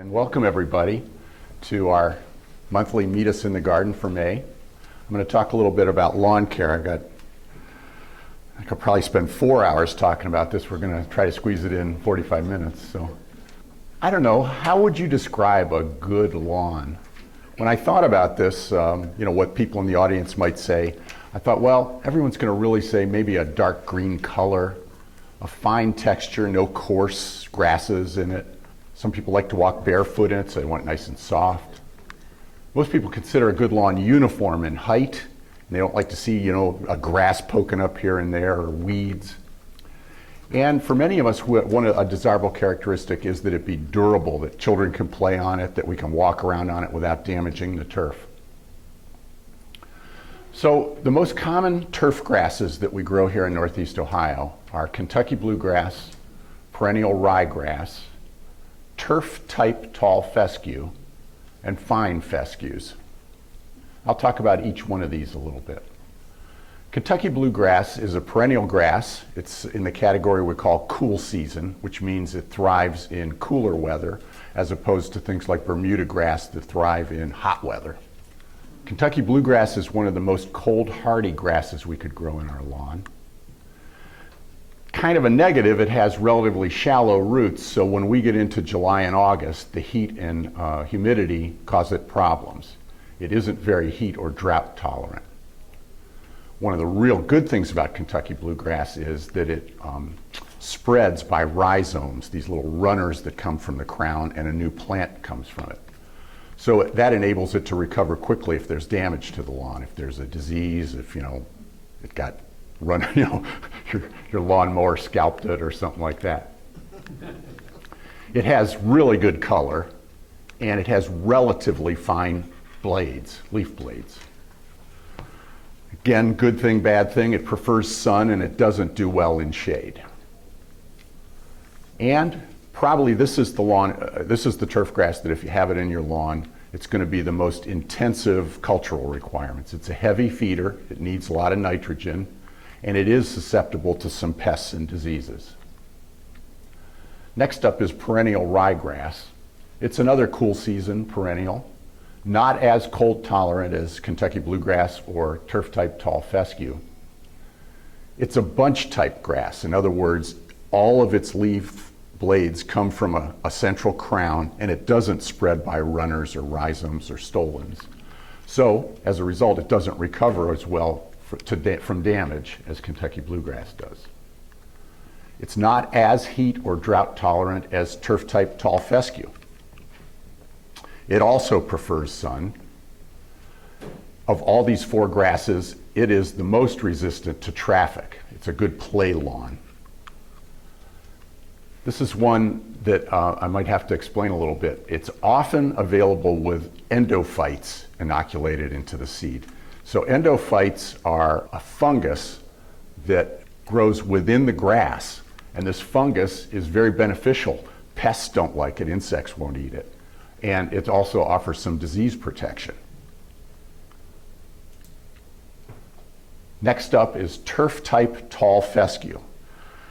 And welcome everybody to our monthly Meet Us in the Garden for May. I'm going to talk a little bit about lawn care. I could probably spend 4 hours talking about this. We're going to try to squeeze it in 45 minutes. So I don't know, how would you describe a good lawn? When I thought about this, what people in the audience might say, I thought, well, everyone's going to really say maybe a dark green color, a fine texture, no coarse grasses in it. Some people like to walk barefoot in it, so they want it nice and soft. Most people consider a good lawn uniform in height, and they don't like to see, a grass poking up here and there or weeds. And for many of us, a desirable characteristic is that it be durable, that children can play on it, that we can walk around on it without damaging the turf. So the most common turf grasses that we grow here in Northeast Ohio are Kentucky bluegrass, perennial ryegrass, turf-type tall fescue, and fine fescues. I'll talk about each one of these a little bit. Kentucky bluegrass is a perennial grass. It's in the category we call cool season, which means it thrives in cooler weather, as opposed to things like Bermuda grass that thrive in hot weather. Kentucky bluegrass is one of the most cold hardy grasses we could grow in our lawn. Kind of a negative, it has relatively shallow roots, so when we get into July and August, the heat and humidity cause it problems. It isn't very heat or drought tolerant. One of the real good things about Kentucky bluegrass is that it spreads by rhizomes, these little runners that come from the crown, and a new plant comes from it. So that enables it to recover quickly if there's damage to the lawn, if there's a disease, if it got run, your lawnmower scalped it or something like that. It has really good color, and it has relatively fine blades, leaf blades. Again, good thing, bad thing, it prefers sun and it doesn't do well in shade. And probably this is the turf grass that if you have it in your lawn, it's going to be the most intensive cultural requirements. It's a heavy feeder, it needs a lot of nitrogen, and it is susceptible to some pests and diseases. Next up is perennial ryegrass. It's another cool season perennial, not as cold tolerant as Kentucky bluegrass or turf type tall fescue. It's a bunch type grass. In other words, all of its leaf blades come from a central crown, and it doesn't spread by runners or rhizomes or stolons. So as a result, it doesn't recover as well from damage as Kentucky bluegrass does. It's not as heat or drought tolerant as turf type tall fescue. It also prefers sun. Of all these four grasses, it is the most resistant to traffic. It's a good play lawn. This is one that I might have to explain a little bit. It's often available with endophytes inoculated into the seed. So endophytes are a fungus that grows within the grass, and this fungus is very beneficial. Pests don't like it, insects won't eat it, and it also offers some disease protection. Next up is turf-type tall fescue.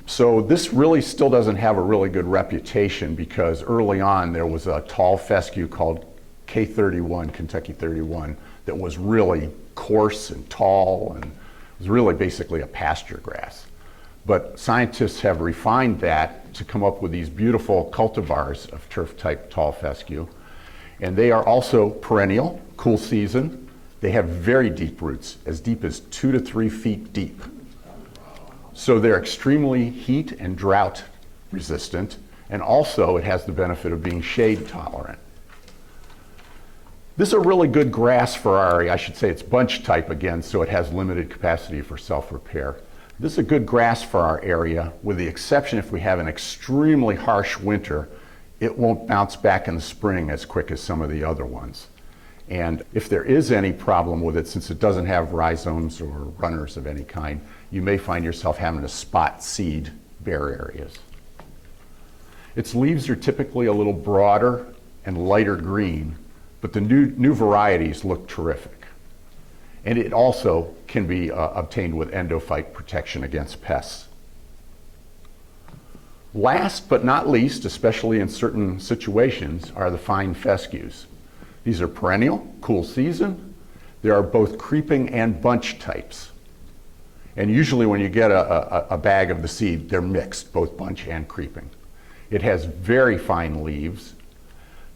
So this really still doesn't have a really good reputation because early on there was a tall fescue called K31, Kentucky 31, that was really coarse and tall and was really basically a pasture grass. But scientists have refined that to come up with these beautiful cultivars of turf-type tall fescue. And they are also perennial, cool season. They have very deep roots, as deep as 2 to 3 feet deep. So they're extremely heat and drought resistant, and also it has the benefit of being shade tolerant. This is a really good grass for our area. I should say it's bunch type again, so it has limited capacity for self-repair. This is a good grass for our area, with the exception if we have an extremely harsh winter, it won't bounce back in the spring as quick as some of the other ones. And if there is any problem with it, since it doesn't have rhizomes or runners of any kind, you may find yourself having to spot seed bare areas. Its leaves are typically a little broader and lighter green, but the new varieties look terrific. And it also can be obtained with endophyte protection against pests. Last but not least, especially in certain situations, are the fine fescues. These are perennial, cool season. There are both creeping and bunch types. And usually when you get a bag of the seed, they're mixed, both bunch and creeping. It has very fine leaves.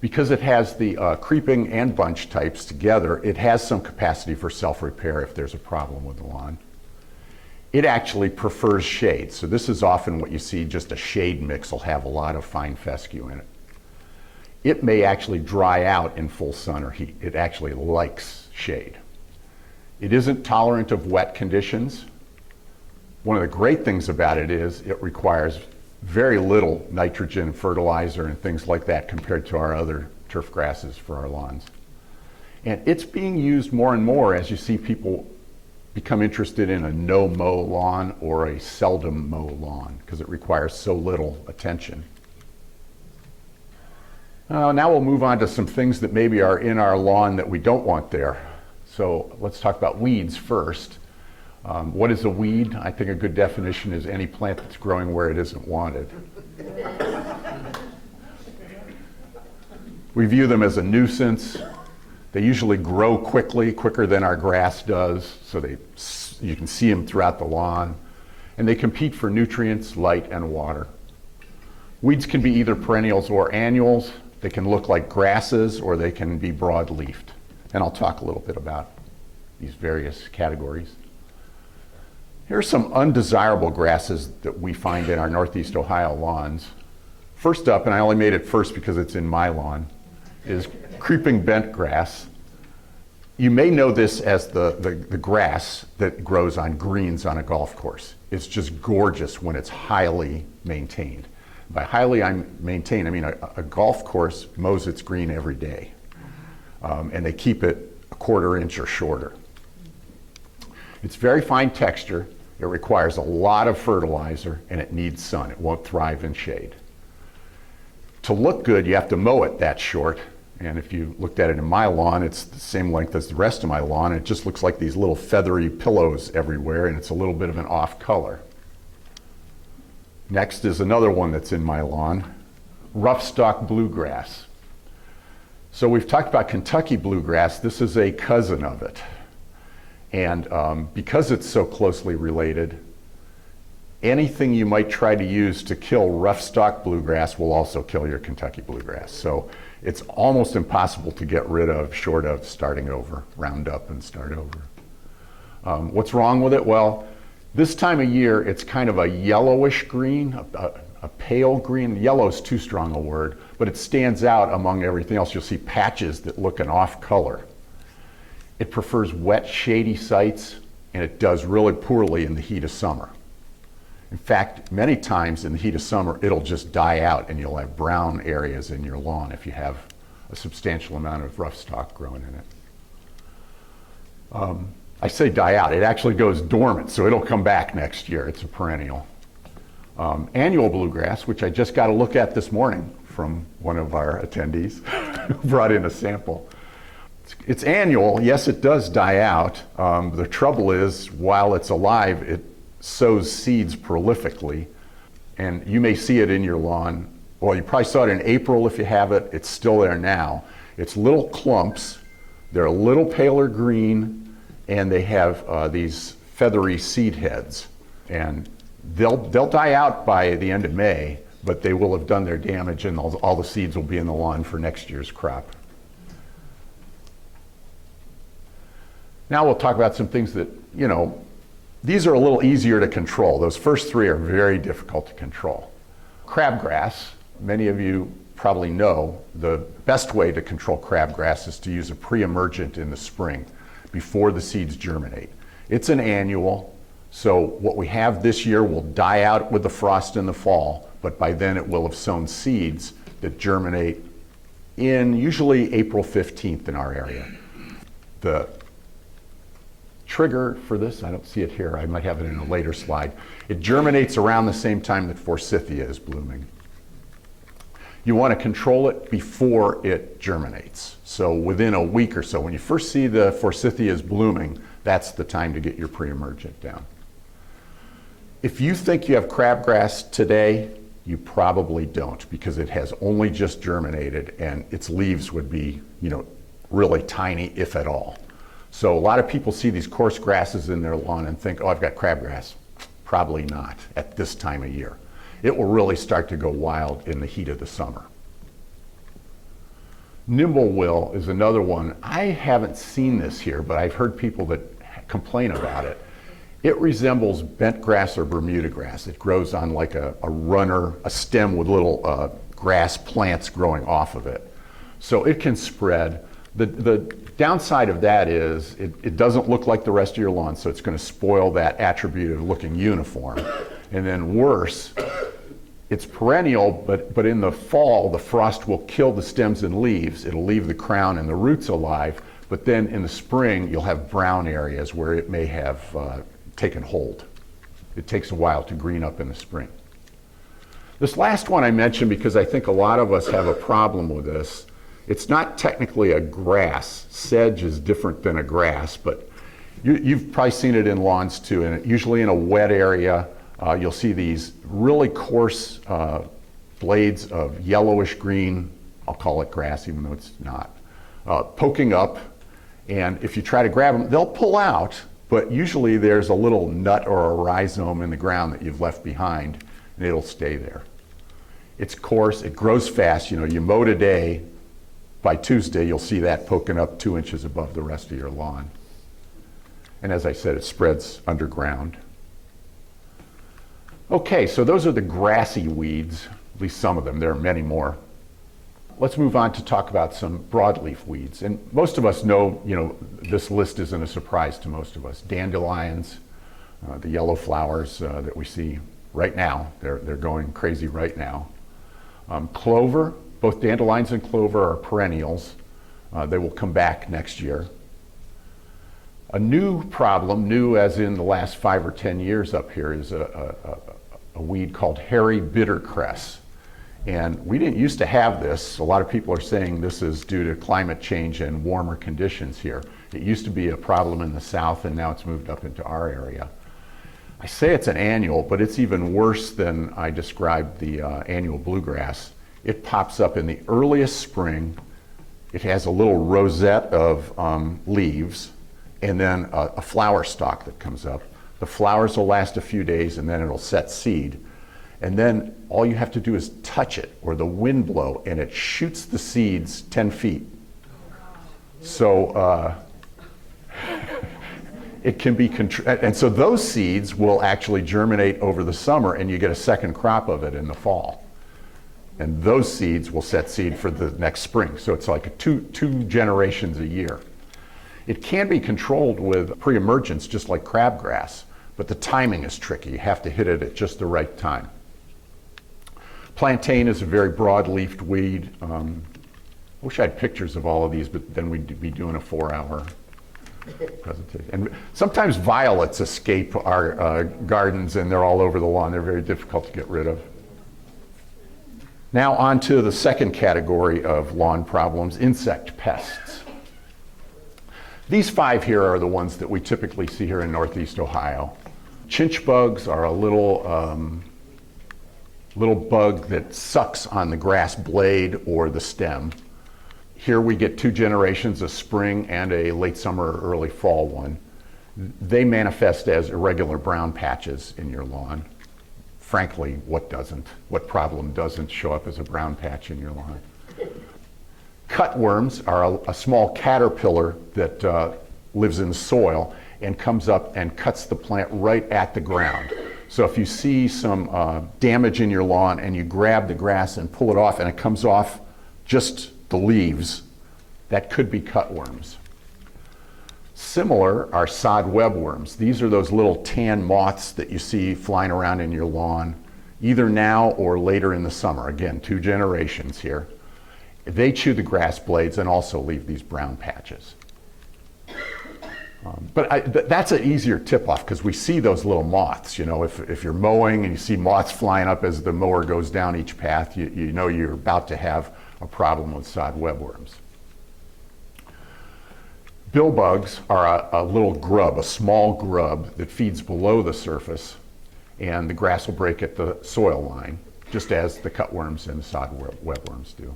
Because it has the creeping and bunch types together, it has some capacity for self-repair if there's a problem with the lawn. It actually prefers shade. So this is often what you see, just a shade mix will have a lot of fine fescue in it. It may actually dry out in full sun or heat. It actually likes shade. It isn't tolerant of wet conditions. One of the great things about it is it requires very little nitrogen fertilizer and things like that compared to our other turf grasses for our lawns. And it's being used more and more as you see people become interested in a no-mow lawn or a seldom mow lawn because it requires so little attention. Now we'll move on to some things that maybe are in our lawn that we don't want there. So let's talk about weeds first. What is a weed? I think a good definition is any plant that's growing where it isn't wanted. We view them as a nuisance. They usually grow quickly, quicker than our grass does, so you can see them throughout the lawn. And they compete for nutrients, light, and water. Weeds can be either perennials or annuals. They can look like grasses or they can be broad-leafed. And I'll talk a little bit about these various categories. Here are some undesirable grasses that we find in our Northeast Ohio lawns. First up, and I only made it first because it's in my lawn, is creeping bent grass. You may know this as the grass that grows on greens on a golf course. It's just gorgeous when it's highly maintained. By highly maintained, I mean a golf course mows its green every day. And they keep it a quarter inch or shorter. It's very fine texture. It requires a lot of fertilizer and it needs sun. It won't thrive in shade. To look good, you have to mow it that short. And if you looked at it in my lawn, it's the same length as the rest of my lawn. It just looks like these little feathery pillows everywhere, and it's a little bit of an off color. Next is another one that's in my lawn, rough-stalk bluegrass. So we've talked about Kentucky bluegrass. This is a cousin of it. And because it's so closely related, anything you might try to use to kill rough-stalk bluegrass will also kill your Kentucky bluegrass. So it's almost impossible to get rid of, short of starting over, round up and start over. What's wrong with it? Well, this time of year, it's kind of a yellowish green, a pale green. Yellow is too strong a word, but it stands out among everything else. You'll see patches that look an off color. It prefers wet, shady sites, and it does really poorly in the heat of summer. In fact, many times in the heat of summer, it'll just die out and you'll have brown areas in your lawn if you have a substantial amount of rough stalk growing in it. I say die out, it actually goes dormant, so it'll come back next year. It's a perennial. Annual bluegrass, which I just got a look at this morning from one of our attendees who brought in a sample. It's annual, yes, it does die out. The trouble is, while it's alive, it sows seeds prolifically, and you may see it in your lawn. Well, you probably saw it in April if you have it. It's still there now. It's little clumps. They're a little paler green, and they have these feathery seed heads. And they'll die out by the end of May, but they will have done their damage, and all the seeds will be in the lawn for next year's crop. Now we'll talk about some things that, these are a little easier to control. Those first three are very difficult to control. Crabgrass, many of you probably know, the best way to control crabgrass is to use a pre-emergent in the spring before the seeds germinate. It's an annual, so what we have this year will die out with the frost in the fall, but by then it will have sown seeds that germinate in usually April 15th in our area. The trigger for this, I don't see it here, I might have it in a later slide. It germinates around the same time that forsythia is blooming. You want to control it before it germinates. So within a week or so, when you first see the forsythia is blooming, that's the time to get your pre-emergent down. If you think you have crabgrass today, You probably don't, because it has only just germinated and its leaves would be, really tiny, if at all. So a lot of people see these coarse grasses in their lawn and think, oh, I've got crabgrass. Probably not at this time of year. It will really start to go wild in the heat of the summer. Nimblewill is another one. I haven't seen this here, but I've heard people that complain about it. It resembles bent grass or Bermuda grass. It grows on like a runner, a stem with little grass plants growing off of it. So it can spread. The downside of that is it doesn't look like the rest of your lawn, so it's going to spoil that attribute of looking uniform. And then worse, it's perennial, but in the fall, the frost will kill the stems and leaves. It'll leave the crown and the roots alive, but then in the spring, you'll have brown areas where it may have taken hold. It takes a while to green up in the spring. This last one I mentioned because I think a lot of us have a problem with this. It's not technically a grass. Sedge is different than a grass, but you've probably seen it in lawns too, and usually in a wet area, you'll see these really coarse blades of yellowish green, I'll call it grass even though it's not, poking up, and if you try to grab them, they'll pull out, but usually there's a little nut or a rhizome in the ground that you've left behind, and it'll stay there. It's coarse, it grows fast, you mow today, by Tuesday you'll see that poking up 2 inches above the rest of your lawn. And as I said, it spreads underground. Okay, so those are the grassy weeds, at least some of them. There are many more. Let's move on to talk about some broadleaf weeds. And most of us know, this list isn't a surprise to most of us. Dandelions, the yellow flowers that we see right now, they're going crazy right now. Clover, both dandelions and clover are perennials. They will come back next year. A new problem, new as in the last 5 or 10 years up here, is a weed called hairy bittercress. And we didn't used to have this. A lot of people are saying this is due to climate change and warmer conditions here. It used to be a problem in the south, and now it's moved up into our area. I say it's an annual, but it's even worse than I described the annual bluegrass. It pops up in the earliest spring. It has a little rosette of leaves, and then a flower stalk that comes up. The flowers will last a few days, and then it'll set seed. And then all you have to do is touch it, or the wind blow, and it shoots the seeds 10 feet. So it can be, and so those seeds will actually germinate over the summer, and you get a second crop of it in the fall. And those seeds will set seed for the next spring. So it's like two generations a year. It can be controlled with pre-emergence, just like crabgrass, but the timing is tricky. You have to hit it at just the right time. Plantain is a very broad-leafed weed. I wish I had pictures of all of these, but then we'd be doing a 4-hour presentation. And sometimes violets escape our gardens, and they're all over the lawn. They're very difficult to get rid of. Now on to the second category of lawn problems, insect pests. These 5 here are the ones that we typically see here in Northeast Ohio. Chinch bugs are a little bug that sucks on the grass blade or the stem. Here we get 2 generations, a spring and a late summer or early fall one. They manifest as irregular brown patches in your lawn. Frankly, what problem doesn't show up as a brown patch in your lawn? Cutworms are a small caterpillar that lives in the soil and comes up and cuts the plant right at the ground. So if you see some damage in your lawn and you grab the grass and pull it off and it comes off just the leaves, that could be cutworms. Similar are sod webworms. These are those little tan moths that you see flying around in your lawn, either now or later in the summer. Again, 2 generations here. They chew the grass blades and also leave these brown patches. But that's an easier tip-off because we see those little moths. If you're mowing and you see moths flying up as the mower goes down each path, you know you're about to have a problem with sod webworms. Billbugs are a little grub, a small grub that feeds below the surface, and the grass will break at the soil line. just as the cutworms and the sod webworms do.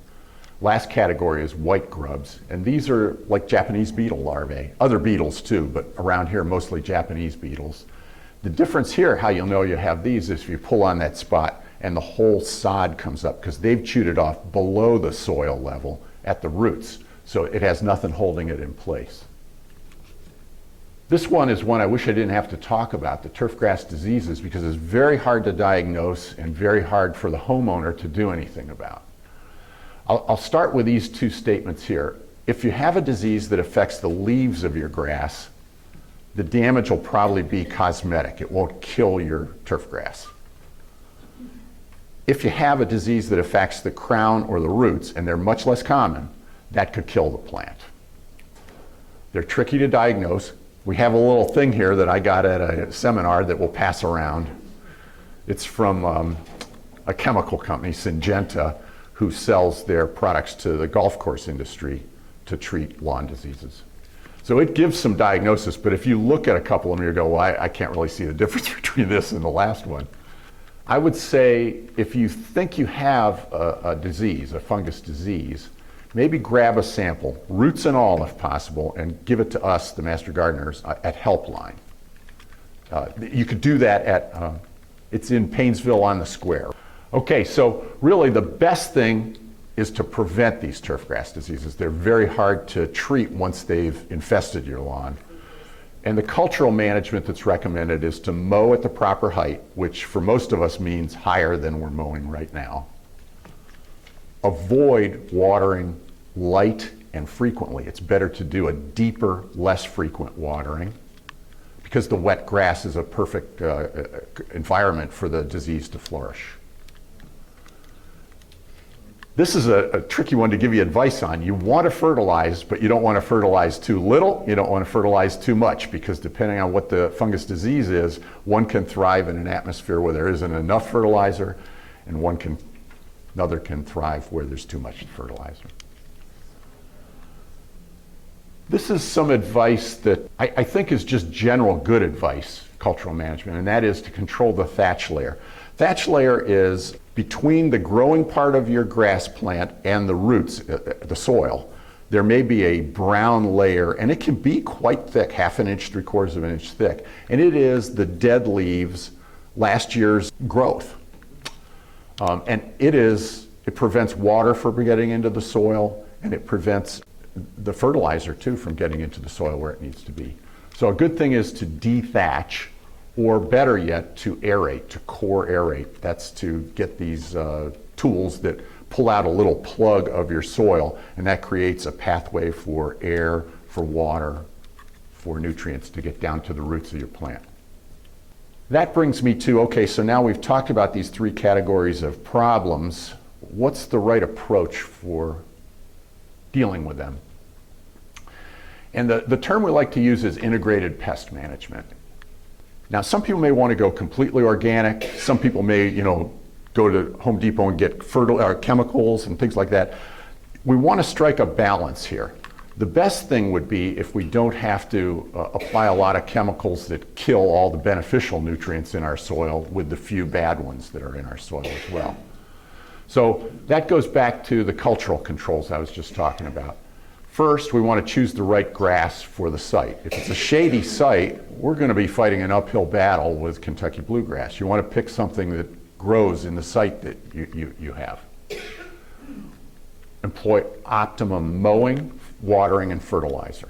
Last category is white grubs, and these are like Japanese beetle larvae, other beetles too, but around here mostly Japanese beetles. The difference here, how you'll know you have these, is if you pull on that spot and the whole sod comes up, because they've chewed it off below the soil level at the roots, so it has nothing holding it in place. This one is one I wish I didn't have to talk about, the turfgrass diseases, because it's very hard to diagnose and very hard for the homeowner to do anything about. I'll start with these two statements here. If you have a disease that affects the leaves of your grass, the damage will probably be cosmetic. It won't kill your turfgrass. If you have a disease that affects the crown or the roots, and they're much less common, that could kill the plant. They're tricky to diagnose. We have a little thing here that I got at a seminar that we'll pass around. It's from a chemical company, Syngenta, who sells their products to the golf course industry to treat lawn diseases. So it gives some diagnosis, but if you look at a couple of them, you go, well, I can't really see the difference between this and the last one. I would say if you think you have a disease, a fungus disease, maybe grab a sample, roots and all if possible, and give it to us, the Master Gardeners, at Helpline. You could do that at, it's in Paynesville on the Square. Okay, so really the best thing is to prevent these turfgrass diseases. They're very hard to treat once they've infested your lawn. And the cultural management that's recommended is to mow at the proper height, which for most of us means higher than we're mowing right now. Avoid watering light and frequently. It's better to do a deeper, less frequent watering because the wet grass is a perfect environment for the disease to flourish. This is a tricky one to give you advice on. You want to fertilize, but you don't want to fertilize too little. You don't want to fertilize too much because depending on what the fungus disease is, one can thrive in an atmosphere where there isn't enough fertilizer, and another can thrive where there's too much fertilizer. This is some advice that I think is just general good advice, cultural management, and that is to control the thatch layer. Thatch layer is between the growing part of your grass plant and the roots, the soil. There may be a brown layer, and it can be quite thick, 1/2 inch, 3/4 of an inch thick, and it is the dead leaves, last year's growth. And it prevents water from getting into the soil, and it prevents the fertilizer too from getting into the soil where it needs to be. So a good thing is to dethatch, or better yet, to aerate, to core aerate. That's to get these tools that pull out a little plug of your soil, and that creates a pathway for air, for water, for nutrients to get down to the roots of your plant. That brings me to, okay, so now we've talked about these 3 categories of problems. What's the right approach for dealing with them? And the term we like to use is integrated pest management. Now, some people may want to go completely organic. Some people may, go to Home Depot and get chemicals and things like that. We want to strike a balance here. The best thing would be if we don't have to apply a lot of chemicals that kill all the beneficial nutrients in our soil with the few bad ones that are in our soil as well. So that goes back to the cultural controls I was just talking about. First, we want to choose the right grass for the site. If it's a shady site, we're going to be fighting an uphill battle with Kentucky bluegrass. You want to pick something that grows in the site that you have. Employ optimum mowing, watering, and fertilizer.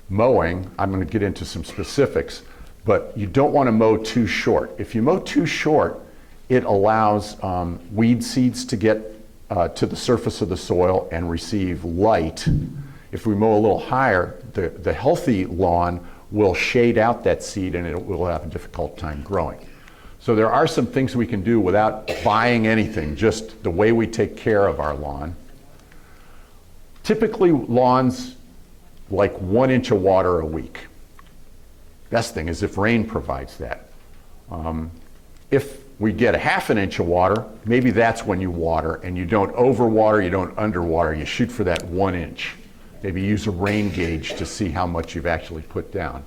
Mowing, I'm going to get into some specifics, but you don't want to mow too short. If you mow too short, it allows weed seeds to get to the surface of the soil and receive light. If we mow a little higher, the healthy lawn will shade out that seed and it will have a difficult time growing. So there are some things we can do without buying anything, just the way we take care of our lawn. Typically lawns like 1 inch of water a week. Best thing is if rain provides that. If we get a 1/2 inch of water, maybe that's when you water, and you don't overwater, you don't underwater, you shoot for that 1 inch. Maybe use a rain gauge to see how much you've actually put down.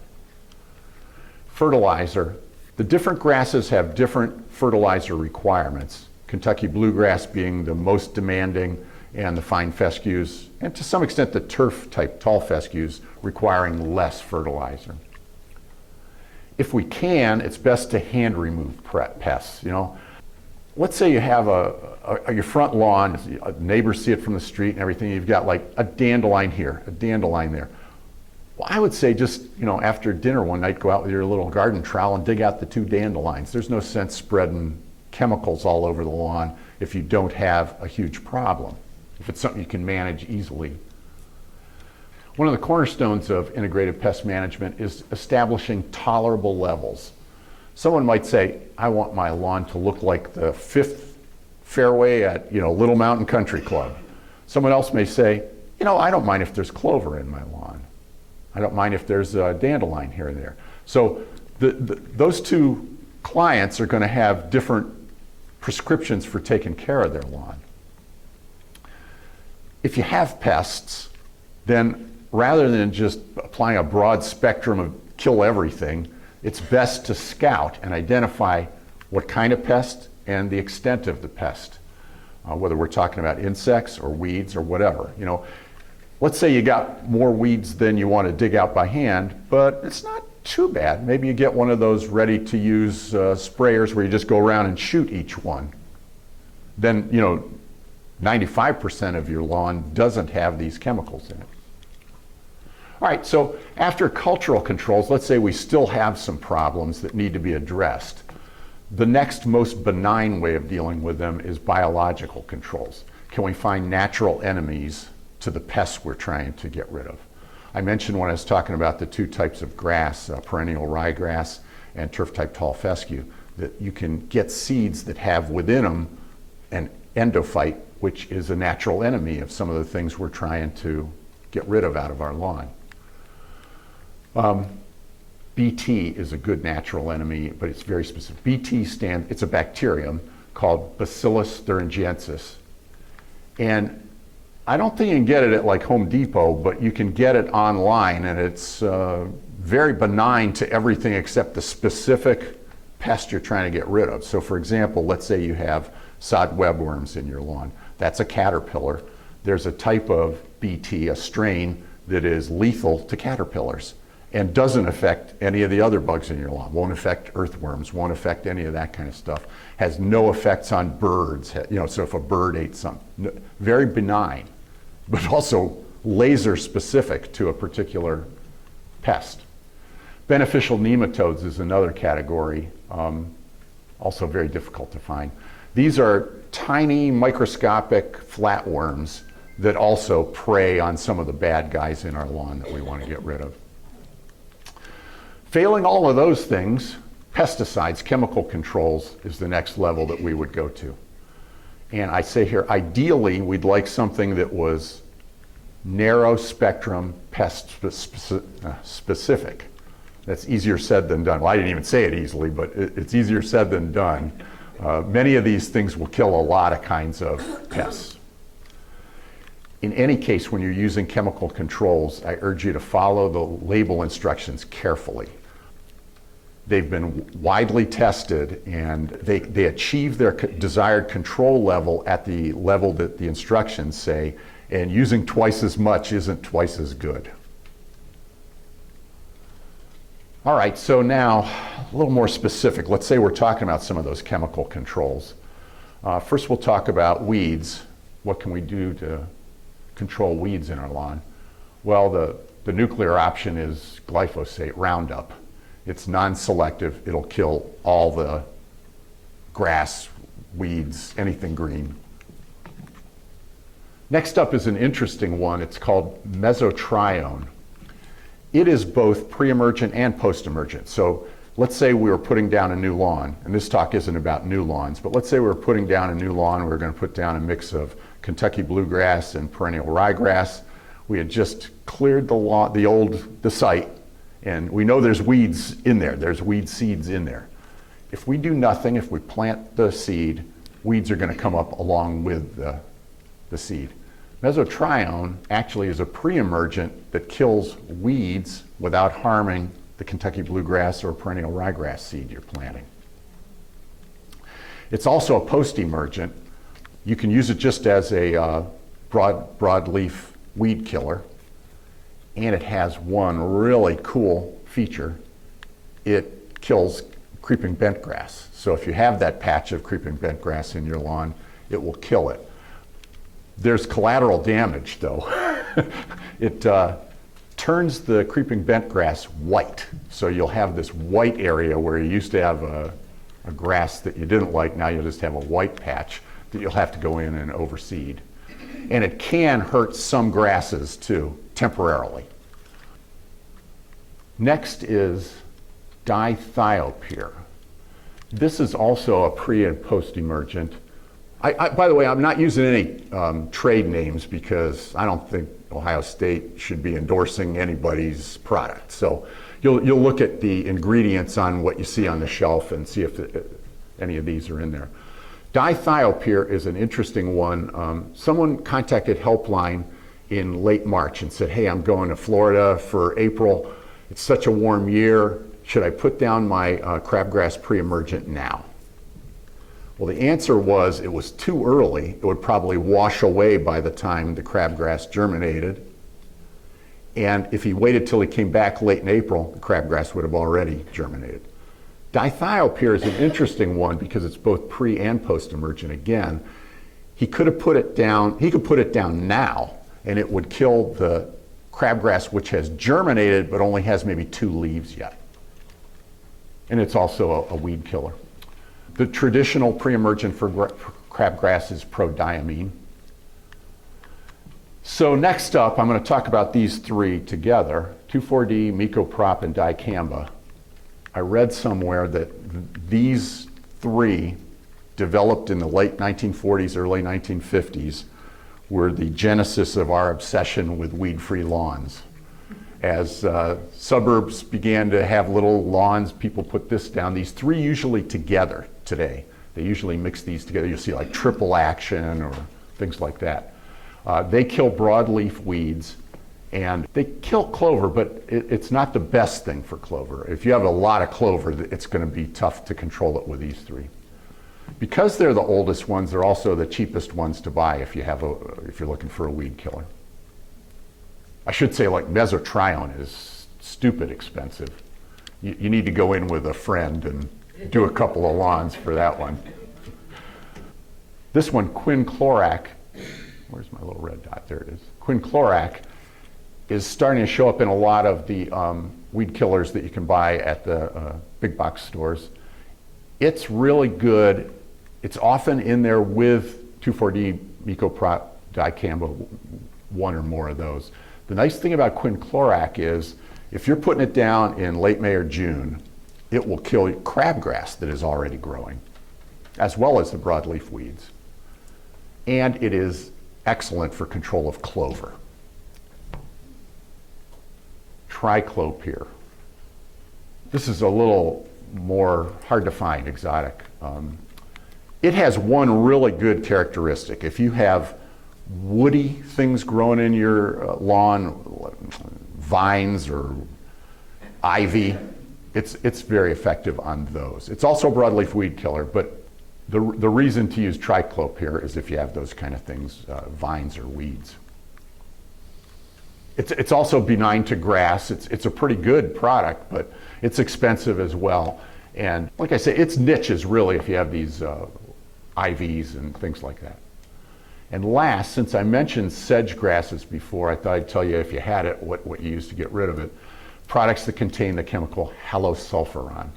Fertilizer, The different grasses have different fertilizer requirements. Kentucky bluegrass being the most demanding, and the fine fescues, and to some extent the turf-type tall fescues, requiring less fertilizer. If we can, it's best to hand remove pests. Let's say you have your front lawn, neighbors see it from the street and everything, you've got like a dandelion here, a dandelion there. Well, I would say just, after dinner one night, go out with your little garden trowel and dig out the 2 dandelions. There's no sense spreading chemicals all over the lawn if you don't have a huge problem, if it's something you can manage easily. One of the cornerstones of integrated pest management is establishing tolerable levels. Someone might say, I want my lawn to look like the 5th fairway at Little Mountain Country Club. Someone else may say, I don't mind if there's clover in my lawn. I don't mind if there's a dandelion here and there. So those 2 clients are going to have different prescriptions for taking care of their lawn. If you have pests, then rather than just applying a broad spectrum of kill everything, it's best to scout and identify what kind of pest and the extent of the pest, whether we're talking about insects or weeds or whatever. Let's say you got more weeds than you want to dig out by hand, but it's not too bad. Maybe you get one of those ready-to-use sprayers where you just go around and shoot each one. Then, 95% of your lawn doesn't have these chemicals in it. All right, so after cultural controls, let's say we still have some problems that need to be addressed. The next most benign way of dealing with them is biological controls. Can we find natural enemies to the pests we're trying to get rid of? I mentioned when I was talking about the 2 types of grass, perennial ryegrass and turf-type tall fescue, that you can get seeds that have within them an endophyte, which is a natural enemy of some of the things we're trying to get rid of out of our lawn. BT is a good natural enemy, but it's very specific. BT it's a bacterium called Bacillus thuringiensis. And I don't think you can get it at like Home Depot, but you can get it online, and it's very benign to everything except the specific pest you're trying to get rid of. So for example, let's say you have sod webworms in your lawn. That's a caterpillar. There's a type of BT, a strain, that is lethal to caterpillars and doesn't affect any of the other bugs in your lawn. Won't affect earthworms, won't affect any of that kind of stuff. Has no effects on birds, so if a bird ate something. Very benign, but also laser specific to a particular pest. Beneficial nematodes is another category, also very difficult to find. These are tiny microscopic flatworms that also prey on some of the bad guys in our lawn that we want to get rid of. Failing all of those things, pesticides, chemical controls, is the next level that we would go to. And I say here, ideally, we'd like something that was narrow spectrum pest specific. That's easier said than done. Well, I didn't even say it easily, but it's easier said than done. Many of these things will kill a lot of kinds of pests. In any case, when you're using chemical controls, I urge you to follow the label instructions carefully. They've been widely tested, and they achieve their desired control level at the level that the instructions say, and using twice as much isn't twice as good. All right, so now a little more specific. Let's say we're talking about some of those chemical controls. First, we'll talk about weeds. What can we do to control weeds in our lawn? Well, the nuclear option is glyphosate, Roundup. It's non-selective. It'll kill all the grass, weeds, anything green. Next up is an interesting one. It's called mesotrione. It is both pre-emergent and post-emergent. So let's say we were putting down a new lawn, and this talk isn't about new lawns, but let's say we were putting down a new lawn, we were going to put down a mix of Kentucky bluegrass and perennial ryegrass. We had just cleared the site, and we know there's weeds in there. There's weed seeds in there. If we do nothing, if we plant the seed, weeds are going to come up along with the seed. Mesotrione actually is a pre-emergent that kills weeds without harming the Kentucky bluegrass or perennial ryegrass seed you're planting. It's also a post-emergent. You can use it just as a broadleaf weed killer, and it has one really cool feature. It kills creeping bentgrass. So if you have that patch of creeping bentgrass in your lawn, it will kill it. There's collateral damage though. It turns the creeping bentgrass white. So you'll have this white area where you used to have a grass that you didn't like, now you'll just have a white patch that you'll have to go in and overseed. And it can hurt some grasses too, temporarily. Next is dithiopyr. This is also a pre and post-emergent. By the way, I'm not using any trade names because I don't think Ohio State should be endorsing anybody's product. So you'll look at the ingredients on what you see on the shelf and see if any of these are in there. Dithiopyr is an interesting one. Someone contacted Helpline in late March and said, hey, I'm going to Florida for April. It's such a warm year. Should I put down my crabgrass pre-emergent now? Well, the answer was it was too early. It would probably wash away by the time the crabgrass germinated. And if he waited till he came back late in April, the crabgrass would have already germinated. Dithiopyr is an interesting one because it's both pre and post-emergent again. He could have put it down, he could put it down now and it would kill the crabgrass which has germinated but only has maybe 2 leaves yet. And it's also a weed killer. The traditional pre-emergent for crabgrass is prodiamine. So next up, I'm going to talk about these 3 together, 2,4-D, Mycoprop, and dicamba. I read somewhere that these 3 developed in the late 1940s, early 1950s, were the genesis of our obsession with weed-free lawns. As suburbs began to have little lawns, people put this down. These 3 usually together today. They usually mix these together. You'll see like triple action or things like that. They kill broadleaf weeds and they kill clover, but it's not the best thing for clover. If you have a lot of clover, it's going to be tough to control it with these 3. Because they're the oldest ones, they're also the cheapest ones to buy if you're looking for a weed killer. I should say like mesotrione is stupid expensive. You need to go in with a friend and do a couple of lawns for that one. This one, quinclorac, where's my little red dot? There it is. Quinclorac is starting to show up in a lot of the weed killers that you can buy at the big box stores. It's really good. It's often in there with 2,4-D, Mycoprop, dicamba, 1 or more of those. The nice thing about quinclorac is if you're putting it down in late May or June, it will kill crabgrass that is already growing, as well as the broadleaf weeds. And it is excellent for control of clover. Triclopyr. This is a little more hard to find, exotic. It has one really good characteristic. If you have woody things growing in your lawn, vines or ivy, it's very effective on those. It's also a broadleaf weed killer, but the reason to use triclopyr is if you have those kind of things, vines or weeds. It's also benign to grass. It's a pretty good product, but it's expensive as well. And like I say, its niche is really if you have these IVs and things like that. And last, since I mentioned sedge grasses before, I thought I'd tell you if you had it, what you use to get rid of it. Products that contain the chemical halosulfuron.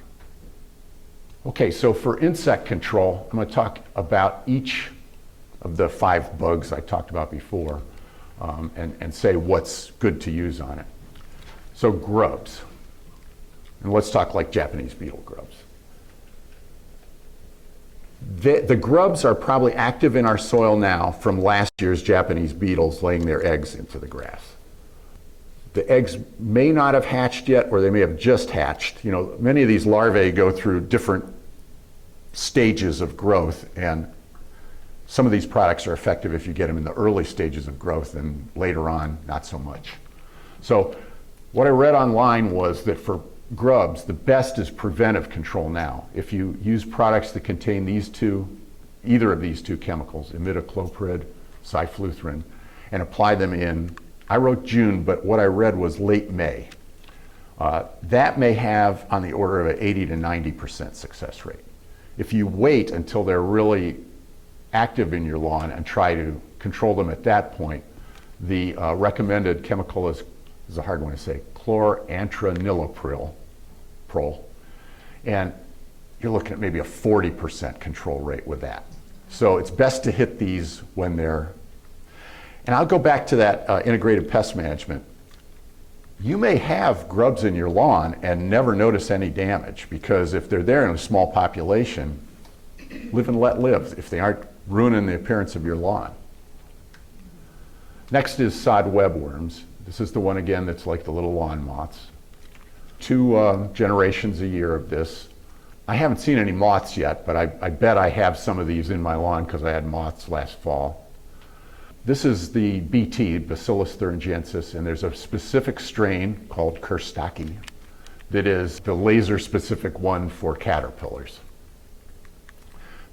Okay, so for insect control, I'm going to talk about each of the 5 bugs I talked about before and say what's good to use on it. So grubs. And let's talk like Japanese beetle grubs. The grubs are probably active in our soil now from last year's Japanese beetles laying their eggs into the grass. The eggs may not have hatched yet, or they may have just hatched. You know, many of these larvae go through different stages of growth, and some of these products are effective if you get them in the early stages of growth, and later on, not so much. So what I read online was that for grubs, the best is preventive control now. If you use products that contain either of these two chemicals, imidacloprid, cyfluthrin, and apply them in, I wrote June, but what I read was late May. That may have on the order of an 80 to 90% success rate. If you wait until they're really active in your lawn and try to control them at that point, the recommended chemical is a hard one to say, chlorantraniliprole, and you're looking at maybe a 40% control rate with that. So it's best to hit these when they're, and I'll go back to that integrated pest management. You may have grubs in your lawn and never notice any damage, because if they're there in a small population, live and let live if they aren't ruining the appearance of your lawn. Next is sod webworms. This is the one again that's like the little lawn moths. 2 generations a year of this. I haven't seen any moths yet, but I bet I have some of these in my lawn because I had moths last fall. This is the BT, Bacillus thuringiensis, and there's a specific strain called Kerstaki that is the laser-specific one for caterpillars.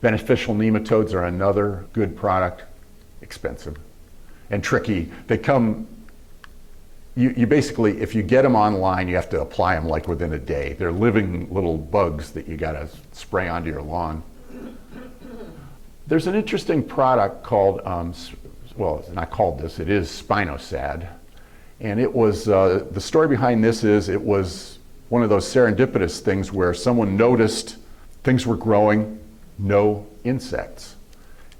Beneficial nematodes are another good product, expensive and tricky. They come, you basically, if you get them online, you have to apply them like within a day. They're living little bugs that you gotta spray onto your lawn. There's an interesting product called, well, it's not called this, it is Spinosad. And it was, the story behind this is it was one of those serendipitous things where someone noticed things were growing, no insects.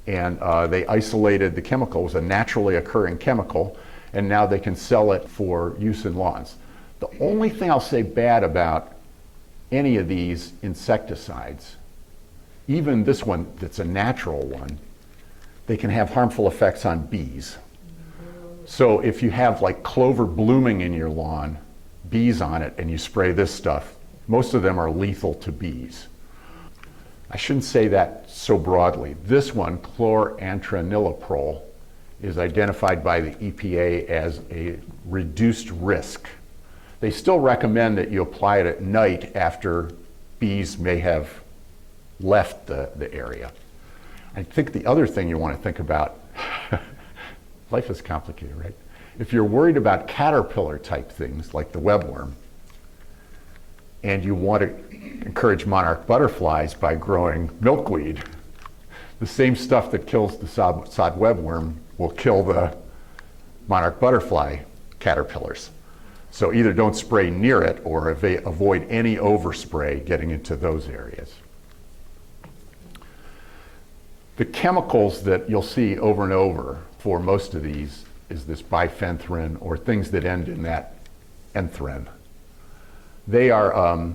And they isolated the chemical. It was a naturally occurring chemical, and now they can sell it for use in lawns. The only thing I'll say bad about any of these insecticides, even this one that's a natural one, they can have harmful effects on bees. So if you have like clover blooming in your lawn, bees on it, and you spray this stuff, most of them are lethal to bees. I shouldn't say that so broadly. This one, chlorantraniliprole, is identified by the EPA as a reduced risk. They still recommend that you apply it at night after bees may have left the area. I think the other thing you want to think about, life is complicated, right? If you're worried about caterpillar type things like the webworm, and you want to encourage monarch butterflies by growing milkweed, the same stuff that kills the sod webworm will kill the monarch butterfly caterpillars. So either don't spray near it or avoid any overspray getting into those areas. The chemicals that you'll see over and over for most of these is this bifenthrin or things that end in that enthrin. They are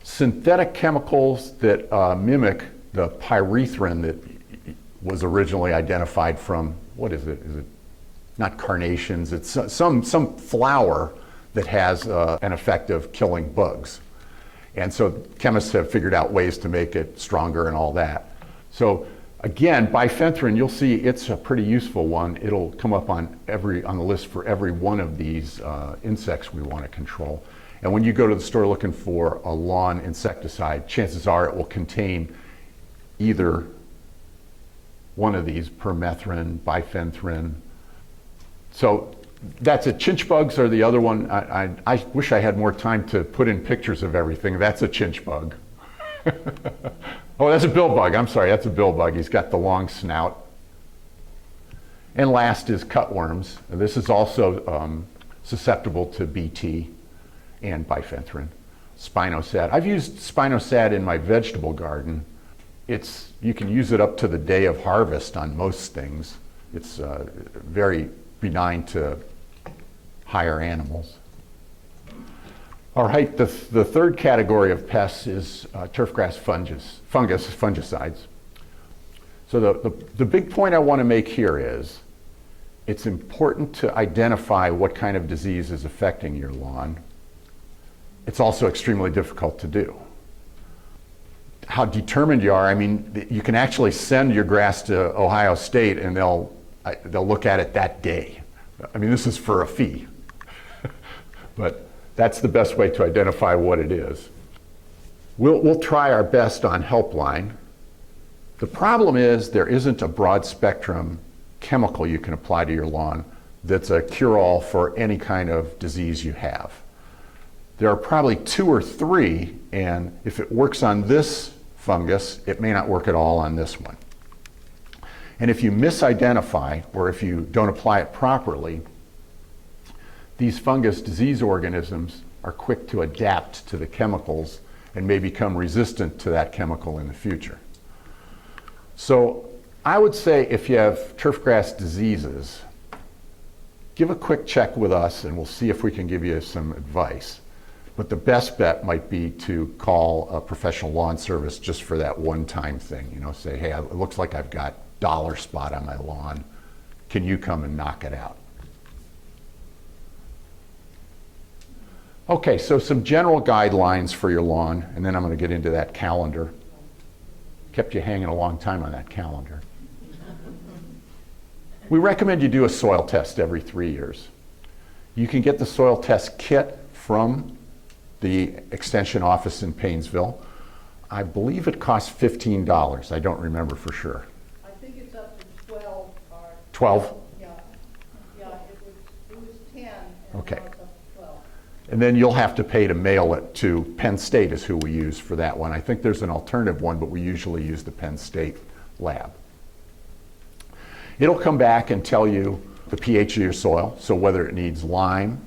synthetic chemicals that mimic the pyrethrin that was originally identified from, what is it? Is it not carnations? It's some flower that has an effect of killing bugs. And so chemists have figured out ways to make it stronger and all that. So again, bifenthrin, you'll see it's a pretty useful one. It'll come up on the list for every one of these insects we want to control. And when you go to the store looking for a lawn insecticide, chances are it will contain either one of these, permethrin, bifenthrin. So that's it. Chinch bugs are the other one. I wish I had more time to put in pictures of everything. That's a chinch bug. Oh, that's a bill bug. I'm sorry, that's a bill bug. He's got the long snout. And last is cutworms. This is also susceptible to BT and bifenthrin. Spinosad. I've used Spinosad in my vegetable garden. You can use it up to the day of harvest on most things. It's very benign to higher animals. All right, the third category of pests is turfgrass fungicides. So the big point I want to make here is it's important to identify what kind of disease is affecting your lawn. It's also extremely difficult to do. How determined you are, I mean, you can actually send your grass to Ohio State and they'll look at it that day. I mean, this is for a fee. But That's the best way to identify what it is. We'll try our best on Helpline. The problem is there isn't a broad spectrum chemical you can apply to your lawn that's a cure-all for any kind of disease you have. There are probably 2 or 3, and if it works on this fungus, it may not work at all on this one. And if you misidentify, or if you don't apply it properly, these fungus disease organisms are quick to adapt to the chemicals and may become resistant to that chemical in the future. So I would say if you have turfgrass diseases, give a quick check with us and we'll see if we can give you some advice. But the best bet might be to call a professional lawn service just for that one-time thing. You know, say, hey, it looks like I've got dollar spot on my lawn. Can you come and knock it out? Okay, so some general guidelines for your lawn, and then I'm going to get into that calendar. Kept you hanging a long time on that calendar. We recommend you do a soil test every 3 years. You can get the soil test kit from the extension office in Paynesville. I believe it costs $15. I don't remember for sure. I think it's up to 12. 12? Yeah, it was 10. And Okay. now it's up to 12. And then you'll have to pay to mail it to Penn State is who we use for that one. I think there's an alternative one, but we usually use the Penn State lab. It'll come back and tell you the pH of your soil, so whether it needs lime.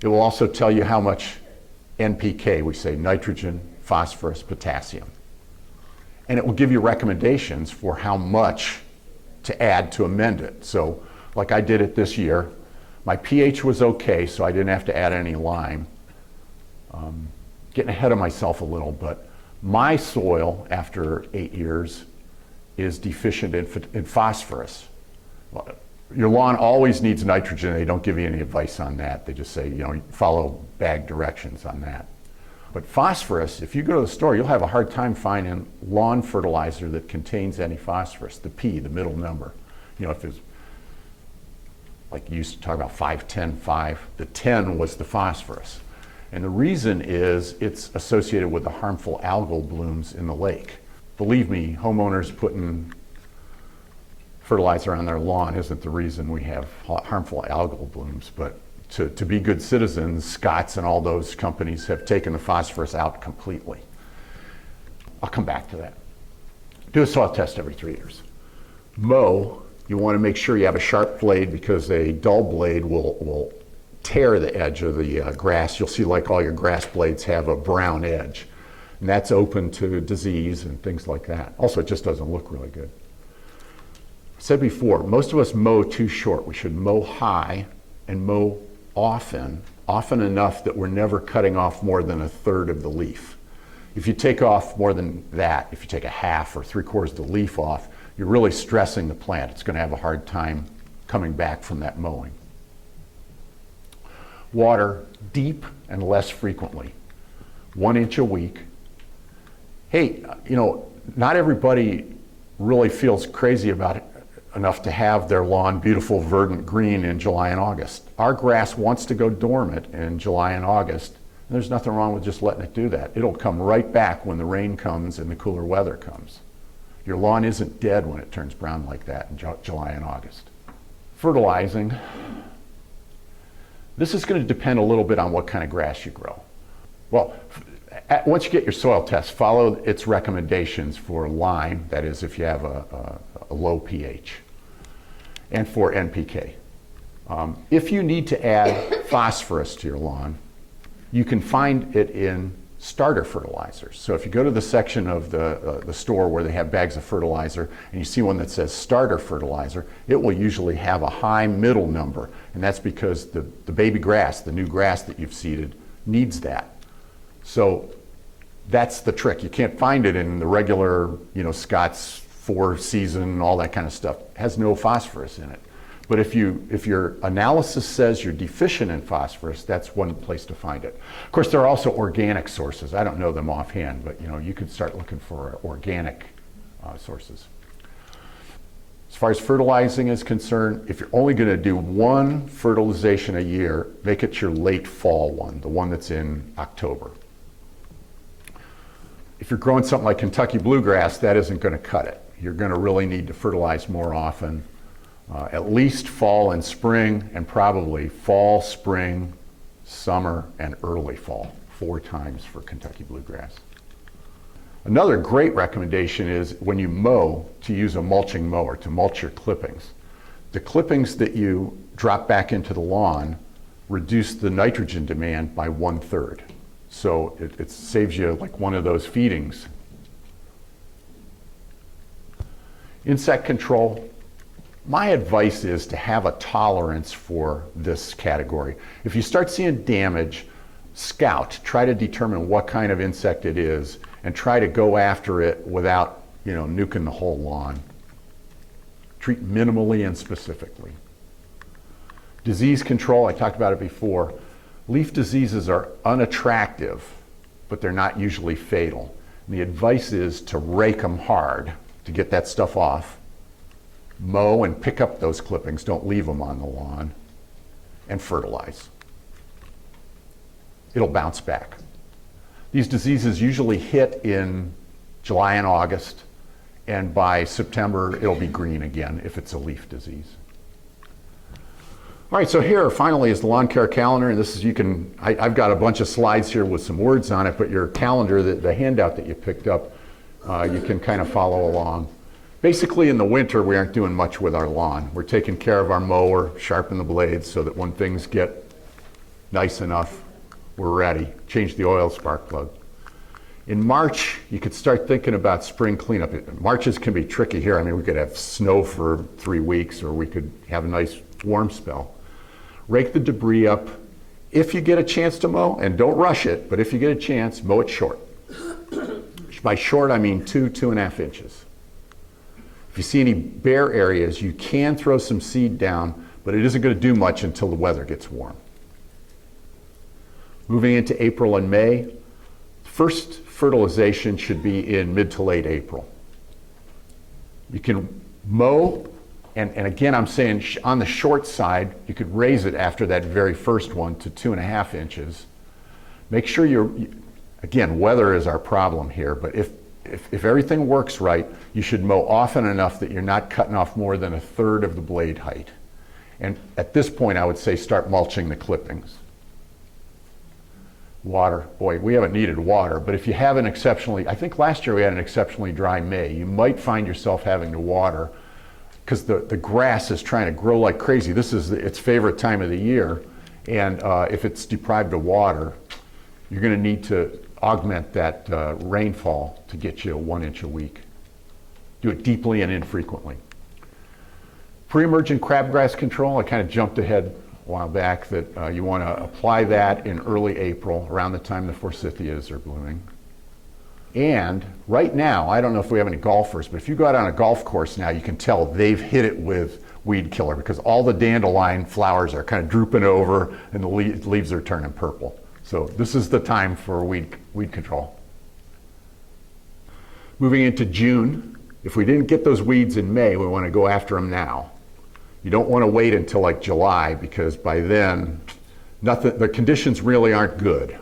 It will also tell you how much NPK, we say nitrogen, phosphorus, potassium. And it will give you recommendations for how much to add to amend it. So like I did it this year, my pH was okay, so I didn't have to add any lime. Getting ahead of myself a little, but my soil after 8 years is deficient in phosphorus. Your lawn always needs nitrogen. They don't give you any advice on that. They just say, you know, follow bag directions on that. But phosphorus, if you go to the store, you'll have a hard time finding lawn fertilizer that contains any phosphorus, the P, the middle number. You know, if it's, like you used to talk about 5, 10, 5, the 10 was the phosphorus. And the reason is it's associated with the harmful algal blooms in the lake. Believe me, homeowners putting fertilizer on their lawn isn't the reason we have harmful algal blooms, but to be good citizens, Scott's and all those companies have taken the phosphorus out completely. I'll come back to that. Do a soil test every 3 years. Mow, you want to make sure you have a sharp blade because a dull blade will tear the edge of the grass. You'll see like all your grass blades have a brown edge. And that's open to disease and things like that. Also, it just doesn't look really good. I said before, most of us mow too short. We should mow high and mow often enough that we're never cutting off more than 1/3 of the leaf. If you take off more than that, if you take a half or 3/4 of the leaf off, you're really stressing the plant. It's going to have a hard time coming back from that mowing. Water deep and less frequently. 1 inch a week. Hey, you know, not everybody really feels crazy about it enough to have their lawn beautiful, verdant green in July and August. Our grass wants to go dormant in July and August, and there's nothing wrong with just letting it do that. It'll come right back when the rain comes and the cooler weather comes. Your lawn isn't dead when it turns brown like that in July and August. Fertilizing. This is going to depend a little bit on what kind of grass you grow. Well, once you get your soil test, follow its recommendations for lime, that is if you have a low pH, and for NPK. If you need to add phosphorus to your lawn, you can find it in starter fertilizers. So if you go to the section of the store where they have bags of fertilizer and you see one that says starter fertilizer, it will usually have a high middle number, and that's because the baby grass, the new grass that you've seeded, needs that. So that's the trick. You can't find it in the regular, you know, Scott's 4-season, all that kind of stuff. It has no phosphorus in it. But if your analysis says you're deficient in phosphorus, that's one place to find it. Of course, there are also organic sources. I don't know them offhand, but you know, you could start looking for organic sources. As far as fertilizing is concerned, if you're only going to do one fertilization a year, make it your late fall one, the one that's in October. If you're growing something like Kentucky bluegrass, that isn't going to cut it. You're going to really need to fertilize more often, at least fall and spring, and probably fall, spring, summer, and early fall, 4 times for Kentucky bluegrass. Another great recommendation is when you mow to use a mulching mower to mulch your clippings. The clippings that you drop back into the lawn reduce the nitrogen demand by 1/3. So it saves you like one of those feedings. Insect control. My advice is to have a tolerance for this category. If you start seeing damage, scout, try to determine what kind of insect it is and try to go after it without, nuking the whole lawn. Treat minimally and specifically. Disease control, I talked about it before. Leaf diseases are unattractive, but they're not usually fatal. And the advice is to rake them hard to get that stuff off. Mow and pick up those clippings, don't leave them on the lawn, and fertilize. It'll bounce back. These diseases usually hit in July and August, and by September it'll be green again if it's a leaf disease. All right, so here finally is the lawn care calendar, and this is, I've got a bunch of slides here with some words on it, but your calendar, the handout that you picked up, you can kind of follow along. Basically in the winter we aren't doing much with our lawn. We're taking care of our mower, sharpen the blades so that when things get nice enough, we're ready. Change the oil spark plug. In March, you could start thinking about spring cleanup. Marches can be tricky here. I mean, we could have snow for 3 weeks, or we could have a nice warm spell. Rake the debris up. If you get a chance to mow, and don't rush it, but if you get a chance, mow it short. By short, I mean 2.5 inches. If you see any bare areas, you can throw some seed down, but it isn't going to do much until the weather gets warm. Moving into April and May, first fertilization should be in mid to late April. You can mow, and again I'm saying on the short side, you could raise it after that very first one to 2.5 inches. Make sure again, weather is our problem here, but if everything works right, you should mow often enough that you're not cutting off more than 1/3 of the blade height. And at this point, I would say start mulching the clippings. Water, boy, we haven't needed water, but if you have I think last year we had an exceptionally dry May, you might find yourself having to water because the grass is trying to grow like crazy. This is its favorite time of the year, and if it's deprived of water, you're going to need to augment that rainfall to get you 1 inch a week. Do it deeply and infrequently. Pre-emergent crabgrass control, I kind of jumped ahead a while back that you want to apply that in early April, around the time the forsythias are blooming. And right now, I don't know if we have any golfers, but if you go out on a golf course now, you can tell they've hit it with weed killer because all the dandelion flowers are kind of drooping over and the leaves are turning purple. So this is the time for weed control. Moving into June, if we didn't get those weeds in May, we want to go after them now. You don't want to wait until like July because by then, the conditions really aren't good.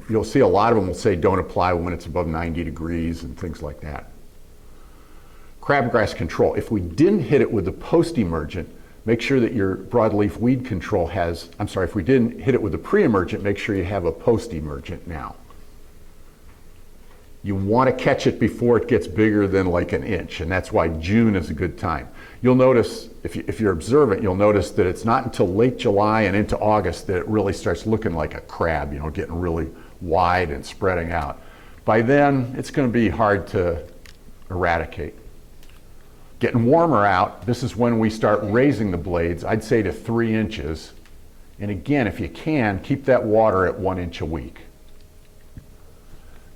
You'll see a lot of them will say don't apply when it's above 90 degrees and things like that. Crabgrass control. If we didn't hit it with the post-emergent, make sure that your broadleaf weed control if we didn't hit it with the pre-emergent, make sure you have a post-emergent now. You want to catch it before it gets bigger than like 1 inch, and that's why June is a good time. You'll notice, if you're observant, you'll notice that it's not until late July and into August that it really starts looking like a crab, getting really wide and spreading out. By then, it's going to be hard to eradicate. Getting warmer out, this is when we start raising the blades, I'd say to 3 inches. And again, if you can, keep that water at 1 inch a week.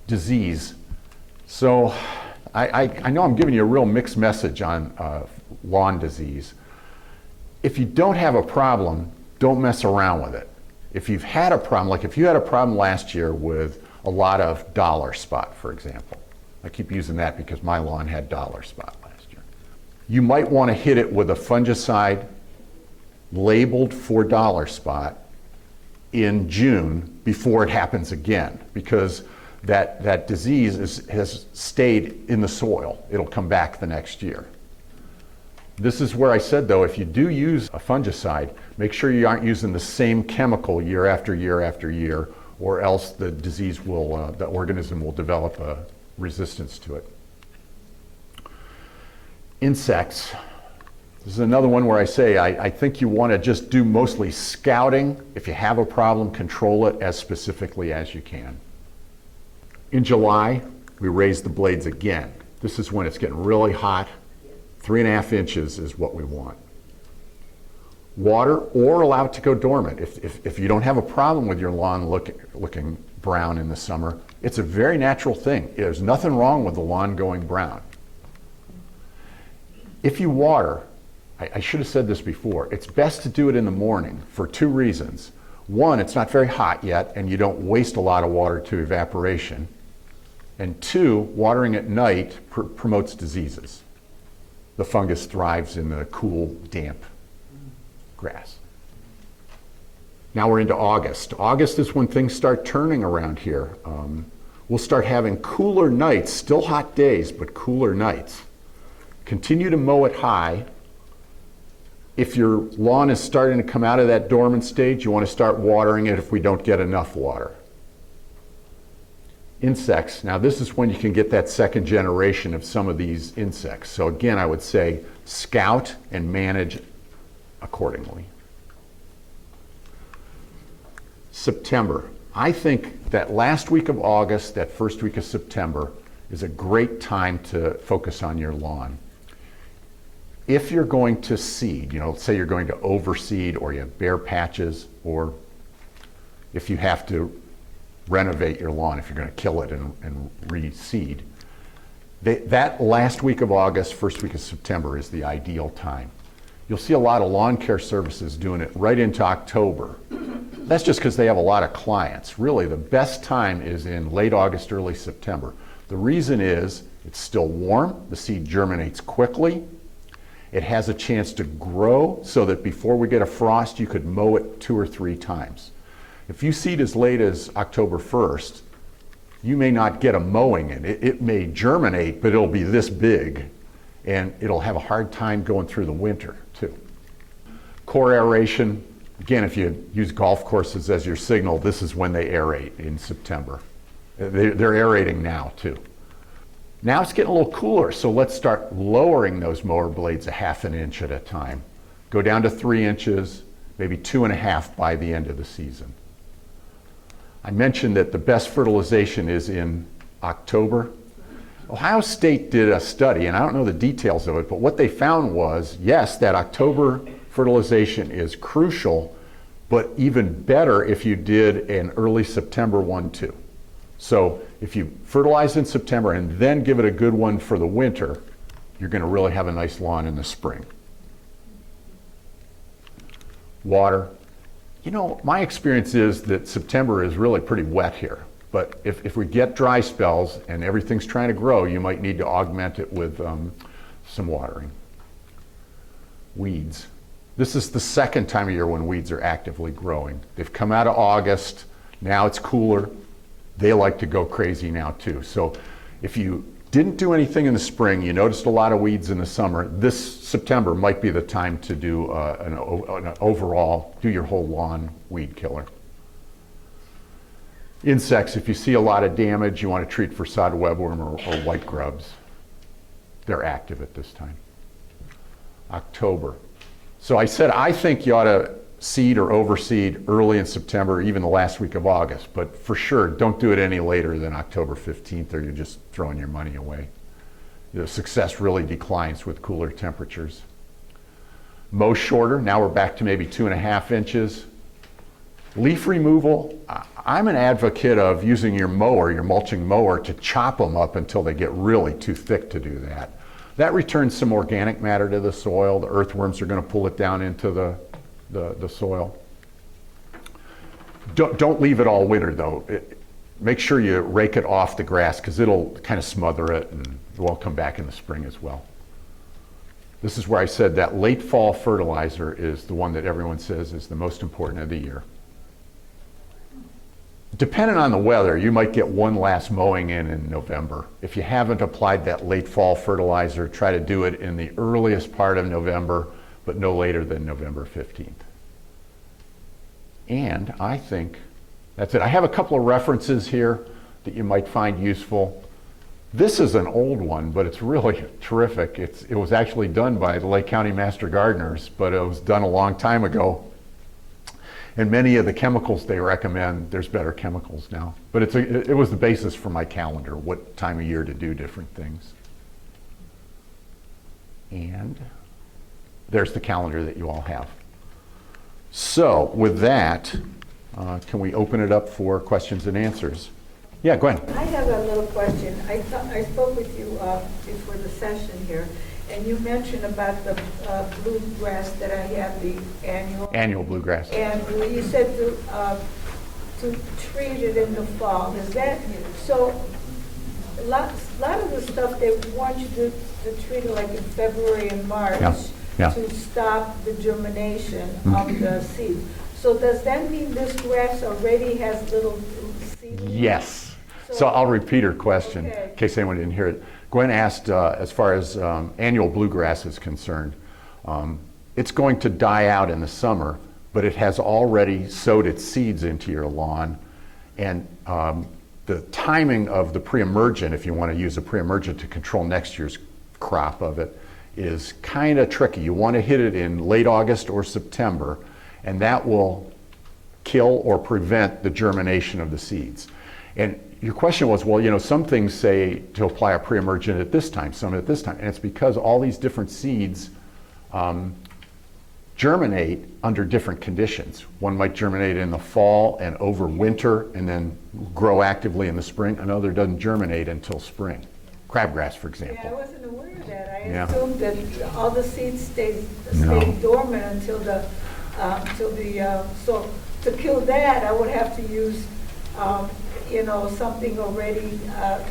Disease. So I know I'm giving you a real mixed message on lawn disease. If you don't have a problem, don't mess around with it. If you've had a problem, like if you had a problem last year with a lot of dollar spot, for example. I keep using that because my lawn had dollar spot last year. You might want to hit it with a fungicide labeled for dollar spot in June before it happens again, because that disease has stayed in the soil. It'll come back the next year. This is where I said, though, if you do use a fungicide, make sure you aren't using the same chemical year after year after year, or else the disease will, the organism will develop a resistance to it. Insects. This is another one where I say I think you want to just do mostly scouting. If you have a problem, control it as specifically as you can. In July, we raise the blades again. This is when it's getting really hot. 3.5 inches is what we want. Water or allow it to go dormant. If you don't have a problem with your lawn looking brown in the summer, it's a very natural thing. There's nothing wrong with the lawn going brown. If you water, I should have said this before, it's best to do it in the morning for 2 reasons. One, it's not very hot yet and you don't waste a lot of water to evaporation. And 2, watering at night promotes diseases. The fungus thrives in the cool, damp grass. Now we're into August. August is when things start turning around here. We'll start having cooler nights, still hot days, but cooler nights. Continue to mow it high. If your lawn is starting to come out of that dormant stage, you want to start watering it if we don't get enough water. Insects. Now this is when you can get that second generation of some of these insects. So again, I would say scout and manage accordingly. September. I think that last week of August, that first week of September is a great time to focus on your lawn. If you're going to seed, say you're going to overseed or you have bare patches, or if you have to renovate your lawn, if you're going to kill it and reseed, that last week of August, first week of September is the ideal time. You'll see a lot of lawn care services doing it right into October. That's just because they have a lot of clients. Really, the best time is in late August, early September. The reason is it's still warm, the seed germinates quickly, it has a chance to grow so that before we get a frost, you could mow it 2 or 3 times. If you seed as late as October 1st, you may not get a mowing in. It may germinate, but it'll be this big, and it'll have a hard time going through the winter, too. Core aeration, again, if you use golf courses as your signal, this is when they aerate in September. They're aerating now, too. Now it's getting a little cooler, so let's start lowering those mower blades 1/2 inch at a time. Go down to 3 inches, maybe 2.5 by the end of the season. I mentioned that the best fertilization is in October. Ohio State did a study, and I don't know the details of it, but what they found was, yes, that October fertilization is crucial, but even better if you did an early September 1-2. So if you fertilize in September and then give it a good one for the winter, you're going to really have a nice lawn in the spring. Water. My experience is that September is really pretty wet here. But if we get dry spells and everything's trying to grow, you might need to augment it with some watering. Weeds. This is the second time of year when weeds are actively growing. They've come out of August. Now it's cooler. They like to go crazy now too. So if you didn't do anything in the spring, you noticed a lot of weeds in the summer, this September might be the time to do an overall, do your whole lawn weed killer. Insects, if you see a lot of damage, you want to treat for sod webworm or white grubs. They're active at this time. October. So I said I think you ought to seed or overseed early in September, even the last week of August, but for sure don't do it any later than October 15th or you're just throwing your money away. The success really declines with cooler temperatures. Mow shorter, now we're back to maybe 2.5 inches. Leaf removal, I'm an advocate of using your mower, your mulching mower, to chop them up until they get really too thick to do that. That returns some organic matter to the soil. The earthworms are going to pull it down into the soil. Don't leave it all winter though. Make sure you rake it off the grass because it'll kind of smother it and it won't come back in the spring as well. This is where I said that late fall fertilizer is the one that everyone says is the most important of the year. Depending on the weather, you might get one last mowing in November. If you haven't applied that late fall fertilizer, try to do it in the earliest part of November, but no later than November 15th. And I think that's it. I have a couple of references here that you might find useful. This is an old one, but it's really terrific. It was actually done by the Lake County Master Gardeners, but it was done a long time ago. And many of the chemicals they recommend, there's better chemicals now. But it was the basis for my calendar, what time of year to do different things. And there's the calendar that you all have. So with that, can we open it up for questions and answers? Yeah, go ahead. I have a little question. I spoke with you before the session here, and you mentioned about the bluegrass that I have, the Annual bluegrass. and you said to treat it in the fall. Is that so? A lot of the stuff they want you to treat it like in February and March Yeah. to stop the germination of the seeds. So does that mean this grass already has little seeds? Yes. So I'll repeat her question Okay. in case anyone didn't hear it. Gwen asked, as far as annual bluegrass is concerned, it's going to die out in the summer, but it has already sowed its seeds into your lawn. And the timing of the pre-emergent, if you want to use a pre-emergent to control next year's crop of it, is kind of tricky. You want to hit it in late August or September, and that will kill or prevent the germination of the seeds. And your question was, well, you know, some things say to apply a pre-emergent at this time, some at this time, and it's because all these different seeds germinate under different conditions. One might germinate in the fall and over winter and then grow actively in the spring. Another doesn't germinate until spring. Crabgrass, for example. Yeah, I wasn't aware of that. I Yeah. assumed that all the seeds stayed No. dormant until so to kill that, I would have to use, something already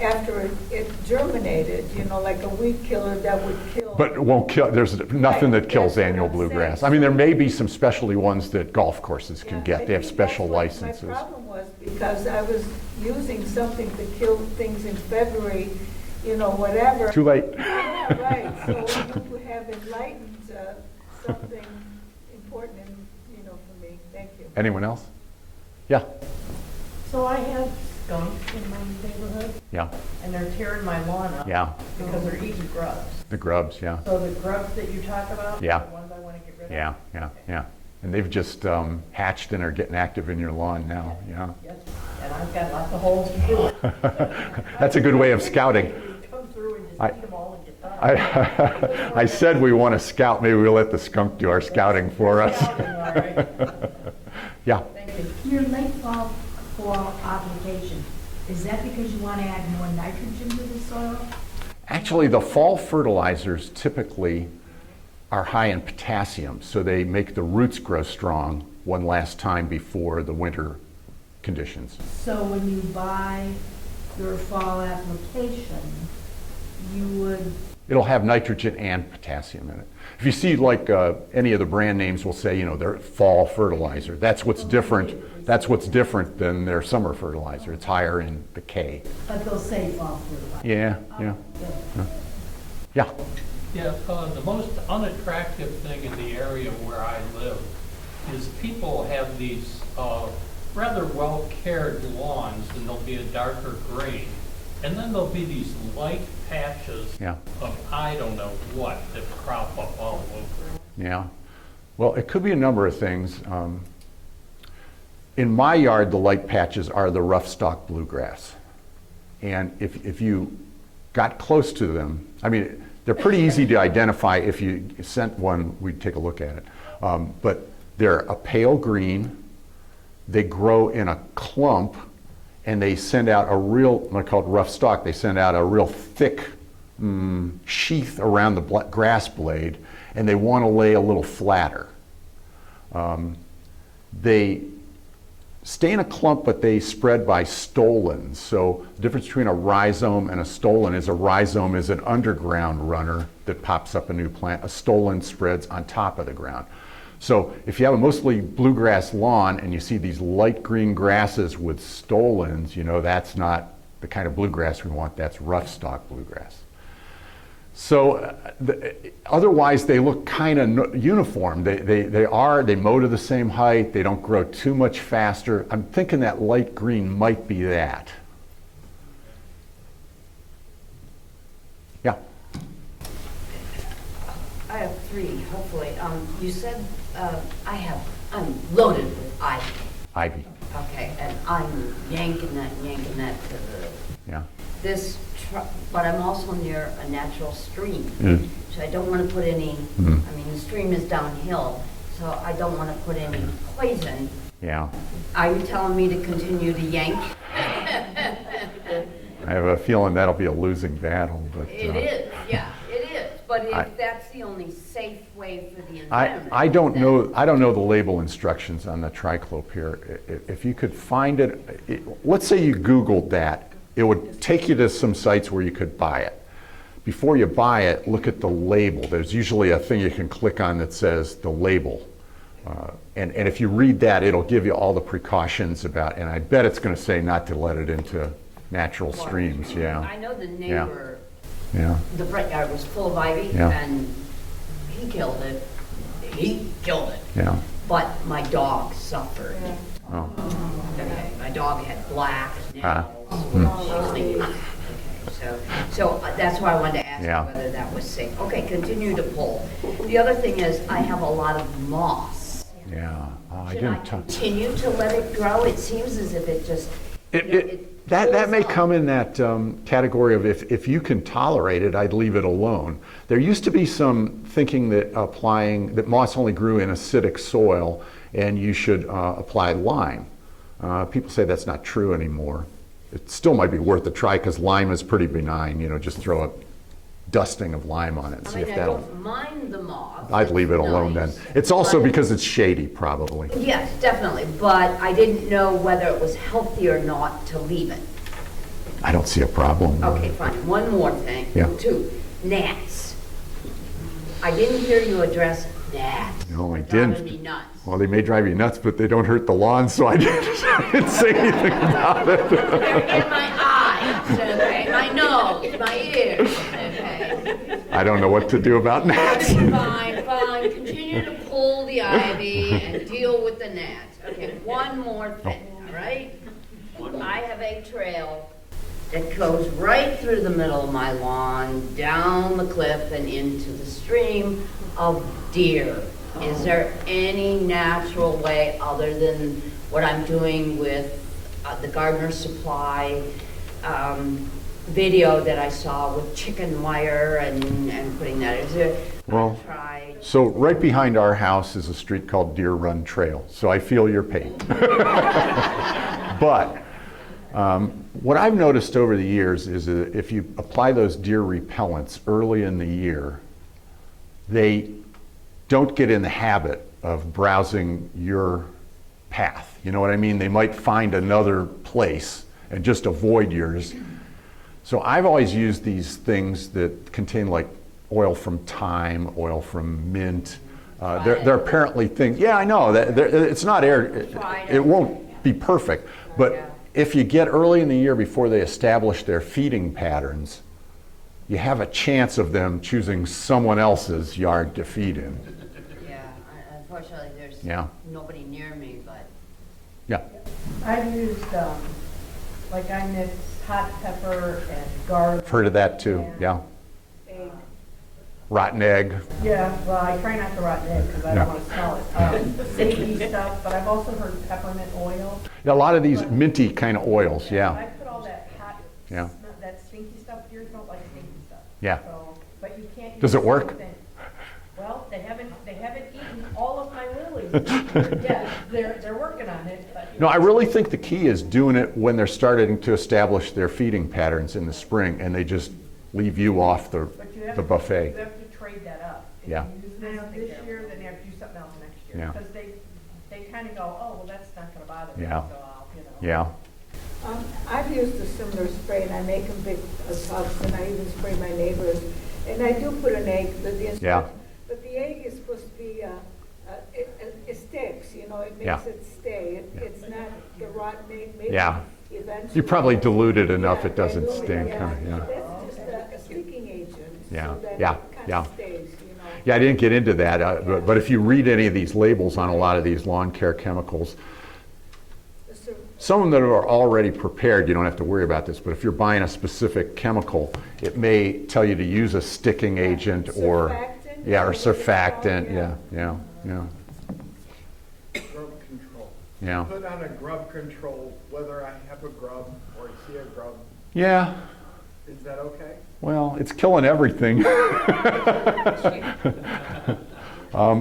after it germinated, like a weed killer that would kill. But it won't kill, there's nothing Right, that kills that's what annual I'm bluegrass. saying. I mean, there may be some specialty ones that golf courses can Yeah, get. I They have think special that's what licenses. My problem was because I was using something to kill things in February, whatever. Too late. Yeah, right. So you have enlightened something important, for me. Thank you. Anyone else? Yeah, So I have skunks in my neighborhood, yeah, and they're tearing my lawn up. yeah. Because they're eating grubs. The grubs, yeah. So the grubs that you talk about? Yeah. Are the ones I want to get rid of? Yeah, yeah, yeah. And they've just hatched and are getting active in your lawn now, yeah. Yes, and I've got lots of holes to do it. That's a good way of scouting. Come through and just I- eat them all and get done. I said we want to scout, maybe we'll let the skunk do our scouting for us. Scouting, all right. Yeah, Thank you. Your late fall application, is that because you want to add more nitrogen to the soil? actually the fall fertilizers typically are high in potassium, so they make the roots grow strong one last time before the winter conditions. So when you buy your fall application, you would, It'll have nitrogen and potassium in it. If you see like any of the brand names will say, they're fall fertilizer. That's what's different. That's what's different than their summer fertilizer. It's higher in the K. but they'll say fall fertilizer. Yeah, yeah, Good. yeah. Yeah, the most unattractive thing in the area where I live is people have these rather well-cared lawns, and there'll be a darker green, and then there'll be these light patches Yeah. of I don't know what that crop up all over. Yeah. Well, it could be a number of things. In my yard, the light patches are the rough stalk bluegrass. And if you got close to them, I mean, they're pretty easy to identify. If you sent one, we'd take a look at it. But they're a pale green. They grow in a clump, and they send out a real, they're called rough stalk, they send out a real thick sheath around the grass blade, and they want to lay a little flatter. They stay in a clump, but they spread by stolons. So the difference between a rhizome and a stolon is a rhizome is an underground runner that pops up a new plant. A stolon spreads on top of the ground. So if you have a mostly bluegrass lawn and you see these light green grasses with stolons, you know that's not the kind of bluegrass we want. That's rough stalk bluegrass. So otherwise they look kind of uniform. They mow to the same height. They don't grow too much faster. I'm thinking that light green might be that. Yeah. I have three, hopefully. You said I'm loaded with ivy. Ivy. Okay, and I'm yanking that to the, Yeah. but I'm also near a natural stream. Mm. So I don't want to put any, Mm. I mean, the stream is downhill, so I don't want to put any poison. Yeah. Are you telling me to continue to yank? I have a feeling that'll be a losing battle. But, It is, yeah, it is. But if I- that's the only safe way for the I environment. don't then- know. I don't know the label instructions on the triclopyr. If you could find it, let's say you Googled that, it would take you to some sites where you could buy it. Before you buy it, look at the label. There's usually a thing you can click on that says the label. And if you read that, it'll give you all the precautions about, and I bet it's going to say not to let it into natural streams. Yeah. I know the neighbor, Yeah. the front yard was full of ivy, Yeah. and he killed it. He killed it. Yeah. But my dog suffered. Oh. Okay, my dog had black Ah. nails. She's thinking- okay, so that's why I wanted to ask Yeah. you whether that was safe. Okay, continue to pull. The other thing is, I have a lot of moss. Yeah. Oh, I Should I didn't talk. continue to let it grow? It seems as if it just, you know, That pulls may up. come in that category of if you can tolerate it, I'd leave it alone. There used to be some thinking that that moss only grew in acidic soil and you should apply lime. People say that's not true anymore. It still might be worth a try because lime is pretty benign. You know, just throw a dusting of lime on it and I see mean, if I that'll. don't mind the moss. I'd leave it It's alone nice, then. It's also but- because it's shady, probably. Yes, definitely, but I didn't know whether it was healthy or not to leave it. I don't see a problem. Okay, fine. One more thing. Yeah. Two, gnats. I didn't hear you address gnats. No, I They're driving didn't. me nuts. Well, they may drive you nuts, but they don't hurt the lawn, so I didn't say anything about it. They're in my eyes, okay, my nose, my ears, okay. I don't know what to do about gnats. Fine, fine. Continue to pull the ivy and deal with the gnats. Okay, one more thing, all right? I have a trail that goes right through the middle of my lawn, down the cliff and into the stream of deer. Is there any natural way other than what I'm doing with the Gardener's Supply video that I saw with chicken wire and putting that? Is there? Well, I've tried. So right behind our house is a street called Deer Run Trail, so I feel your pain. But what I've noticed over the years is that if you apply those deer repellents early in the year, they don't get in the habit of browsing your path. You know what I mean? They might find another place and just avoid yours. So I've always used these things that contain like oil from thyme, oil from mint. They're apparently things, yeah, I know, it's not air, it won't be perfect, but Yeah. if you get early in the year before they establish their feeding patterns, you have a chance of them choosing someone else's yard to feed in. Yeah, unfortunately, there's Yeah. nobody near me, but Yeah. I've used, like I mix hot pepper and garlic. I've heard of that too, yeah. Egg. Rotten egg. Yeah, well, I try not to rotten egg because I Yeah. don't want to smell it. Safety stuff, but I've also heard peppermint oil. A lot of these minty kind of oils, I yeah. put all that hot, Yeah. that stinky stuff. Deer don't like stinky stuff. Yeah. So, but you can't. Does use it work? something- Well, they haven't eaten all of my lilies yet. They're working on it, but. No, I really think the key is doing it when they're starting to establish their feeding patterns in the spring and they just leave you off But you have the to- buffet. You have to trade that up. If Yeah. you use this year, then you have to do something else next year. Yeah. Because they kind of go, oh, well, that's not gonna bother me, so Yeah. I'll, Yeah. I've used a similar spray, and I make them big tubs, and I even spray my neighbors. And I do put an egg, the Yeah. instructions, but the egg is supposed to be, it sticks, you know, it Yeah. makes it stay. It's not the rotten, maybe Yeah. eventually. You probably dilute it enough Yeah, it doesn't dilute it, stink, huh? Yeah. That's just a sticking agent, Yeah, so that yeah, it kind yeah. of stays, you know. Yeah, I didn't get into that, but if you read any of these labels on a lot of these lawn care chemicals, So- some of them that are already prepared, you don't have to worry about this, but if you're buying a specific chemical, it may tell you to use a sticking agent or, Surfactant? yeah, or Is that what it's called? surfactant, yeah. Grub control. Yeah. Put on a grub control, whether I have a grub or see a grub. Yeah, Is that okay? well, it's killing everything.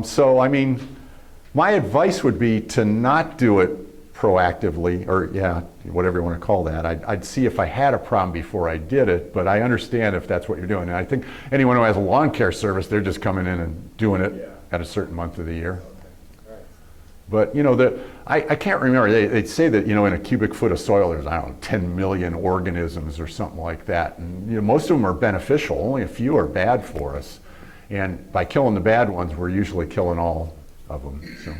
So, I mean, my advice would be to not do it proactively, or yeah, whatever you want to call that. I'd see if I had a problem before I did it, but I understand if that's what you're doing. And I think anyone who has a lawn care service, they're just coming in and doing it Yeah. at a certain month of the year. All right. But, you know, I can't remember, they'd say that, you know, in a cubic foot of soil, there's, I don't know, 10 million organisms or something like that. And, you know, most of them are beneficial, only a few are bad for us. And by killing the bad ones, we're usually killing all of them, so.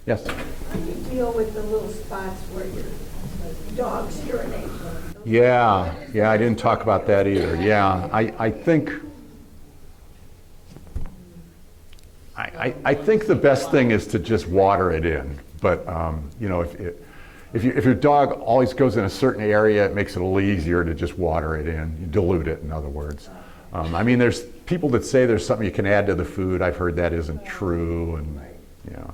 Yes? How do you deal with the little spots where your dogs urinate? Yeah, I didn't talk about that either. Yeah, I think, I think the best thing is to just water it in. But, you know, if your dog always goes in a certain area, it makes it a little easier to just water it in. You dilute it, in other words. I mean, there's people that say there's something you can add to the food. I've heard that isn't true, and, yeah.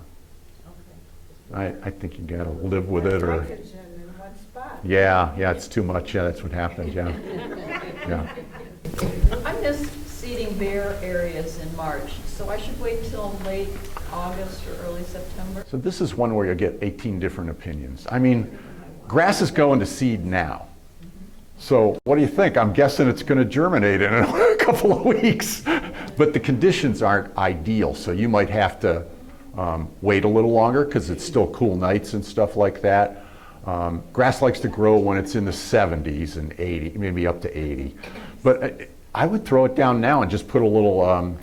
I think you gotta live with it, or, Nitrogen in one spot. yeah, it's too much. Yeah, that's what happens, yeah. Yeah. I miss seeding bare areas in March, so I should wait till late August or early September. So this is one where you get 18 different opinions. I mean, grass is going to seed now. So what do you think? I'm guessing it's going to germinate in a couple of weeks. But the conditions aren't ideal, so you might have to wait a little longer because it's still cool nights and stuff like that. Grass likes to grow when it's in the 70s and 80, maybe up to 80. But I would throw it down now and just put a little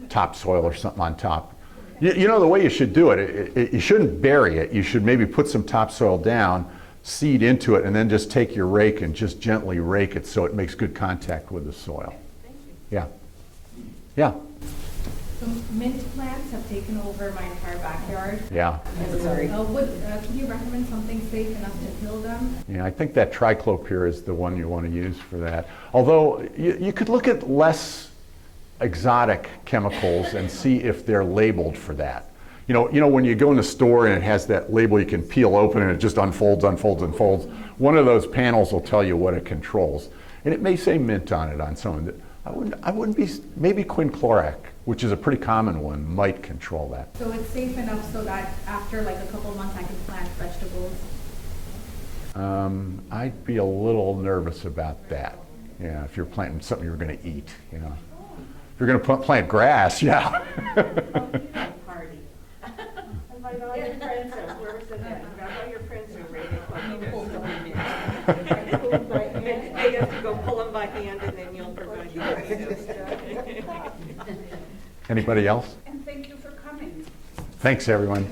topsoil or something on top. You know the way you should do it, you shouldn't bury it. You should maybe put some topsoil down, seed into it, and then just take your rake and just gently rake it so it makes good contact with the soil. Yeah. Yeah. So mint plants have taken over my entire backyard. Yeah. Can you recommend something safe enough to kill them? Yeah, I think that triclopyr is the one you want to use for that. Although you could look at less exotic chemicals and see if they're labeled for that. You know when you go in the store and it has that label you can peel open and it just unfolds. One of those panels will tell you what it controls, and it may say mint on it on some of it. I wouldn't be, maybe quinclorac, which is a pretty common one, might control that. So it's safe enough so that after like a couple months I can plant vegetables? I'd be a little nervous about that. Yeah, if you're planting something you're going to eat, you know. If you're going to plant grass, yeah. Party. Invite all your friends up, where was it at? Invite all your friends over. You have to go pull them by hand and then you'll provide you. Anybody else? And thank you for coming. Thanks, everyone.